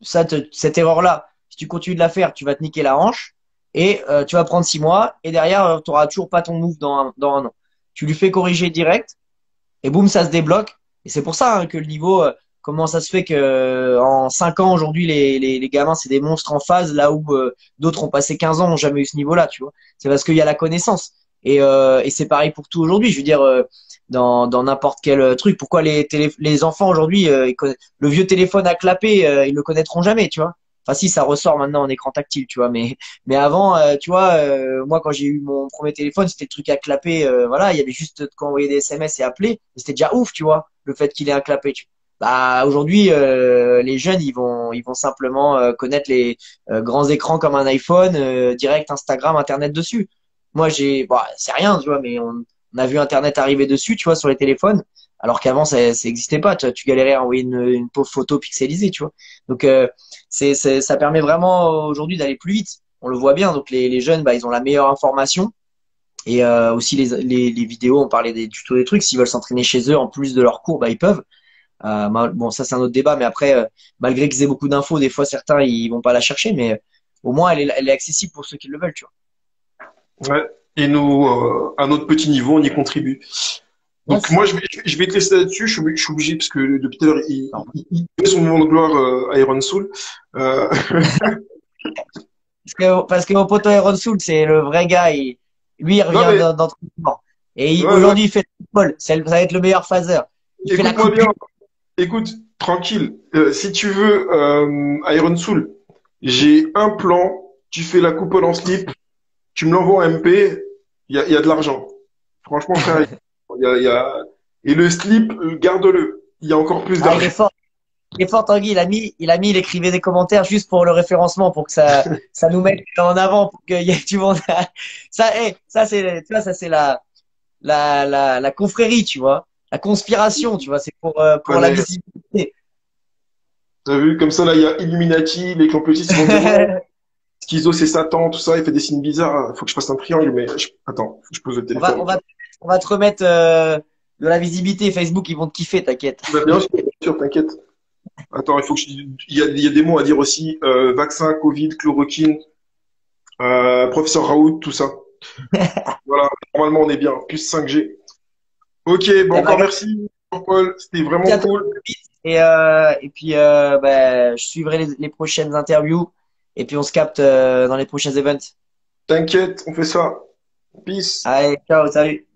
Cette erreur-là, si tu continues de la faire, tu vas te niquer la hanche et tu vas prendre 6 mois et derrière, tu n'auras toujours pas ton move dans un an. Tu lui fais corriger direct et boum, ça se débloque. Et c'est pour ça hein, que le niveau, comment ça se fait que en 5 ans aujourd'hui, les gamins, c'est des monstres en phase, là où d'autres ont passé 15 ans, n'ont jamais eu ce niveau-là, tu vois. C'est parce qu'il y a la connaissance. Et c'est pareil pour tout aujourd'hui. Je veux dire, dans n'importe quel truc, pourquoi les enfants aujourd'hui, le vieux téléphone à clapper, ils le connaîtront jamais, tu vois. Enfin si, ça ressort maintenant en écran tactile, tu vois. Mais avant, tu vois, moi quand j'ai eu mon premier téléphone, c'était le truc à clapper. Voilà, il y avait juste de quoi envoyer des SMS et appeler. Et c'était déjà ouf, tu vois, le fait qu'il ait un clapet. Bah aujourd'hui, les jeunes, ils vont simplement connaître les grands écrans comme un iPhone, direct Instagram, Internet dessus. Moi, bah, c'est rien, tu vois, mais on a vu Internet arriver dessus, tu vois, sur les téléphones, alors qu'avant, ça existait pas. Tu galérais à envoyer une pauvre photo pixelisée, tu vois. Donc, ça permet vraiment aujourd'hui d'aller plus vite. On le voit bien. Donc, les jeunes, bah, ils ont la meilleure information. Et aussi les vidéos, on parlait des tutos, des trucs. S'ils veulent s'entraîner chez eux en plus de leurs cours, bah ils peuvent. Bon, ça c'est un autre débat, mais après, malgré qu'ils aient beaucoup d'infos, des fois certains ils vont pas la chercher, mais au moins elle est accessible pour ceux qui le veulent, tu Ouais. Et nous, à notre petit niveau, on y contribue. vois. Donc Yes. moi, je vais te laisser là-dessus. Je suis obligé parce que depuis tout à l'heure, Non. il fait son moment de gloire Iron Soul. Euh, Parce que mon poteau Aaron Soul, c'est le vrai gars. Lui, il non revient mais d'entraînement. Et ouais, ouais. aujourd'hui, il fait le football. Ça va être le meilleur phaser. Il fait la Écoute-moi coupe. bien. Écoute, tranquille. Si tu veux Iron Soul, j'ai un plan. Tu fais la coupole en slip. Tu me l'envoies en MP. Il y a de l'argent. Franchement, frère, il y a... Et le slip, garde-le. Il y a encore plus Ah, il est d'argent. fort. Il est fort, Tanguy. Il écrivait des commentaires juste pour le référencement, pour que ça nous mette en avant, pour qu'il y ait du monde. Ça, ça c'est, tu vois, ça c'est la confrérie, tu vois. La conspiration, tu vois. C'est pour Ouais, la mais visibilité. t'as vu, comme ça, là, il y a Illuminati, les complotistes ils vont dire non, Schizo, c'est Satan, tout ça, il fait des signes bizarres. Faut que je fasse un triangle, mais attends, faut que je pose le On va, téléphone. on va, on va te remettre de la visibilité. Facebook, ils vont te kiffer, t'inquiète. Bah, bien sûr, t'inquiète. Attends, il y a des mots à dire aussi. Vaccin, Covid, chloroquine, professeur Raoult, tout ça. Voilà, normalement, on est bien. Plus 5G. Ok, bon, Eh ben, encore merci, Paul. C'était vraiment à toi. cool. Et puis, je suivrai les prochaines interviews. Et puis, on se capte dans les prochains events. T'inquiète, on fait ça. Peace. Allez, ciao, salut.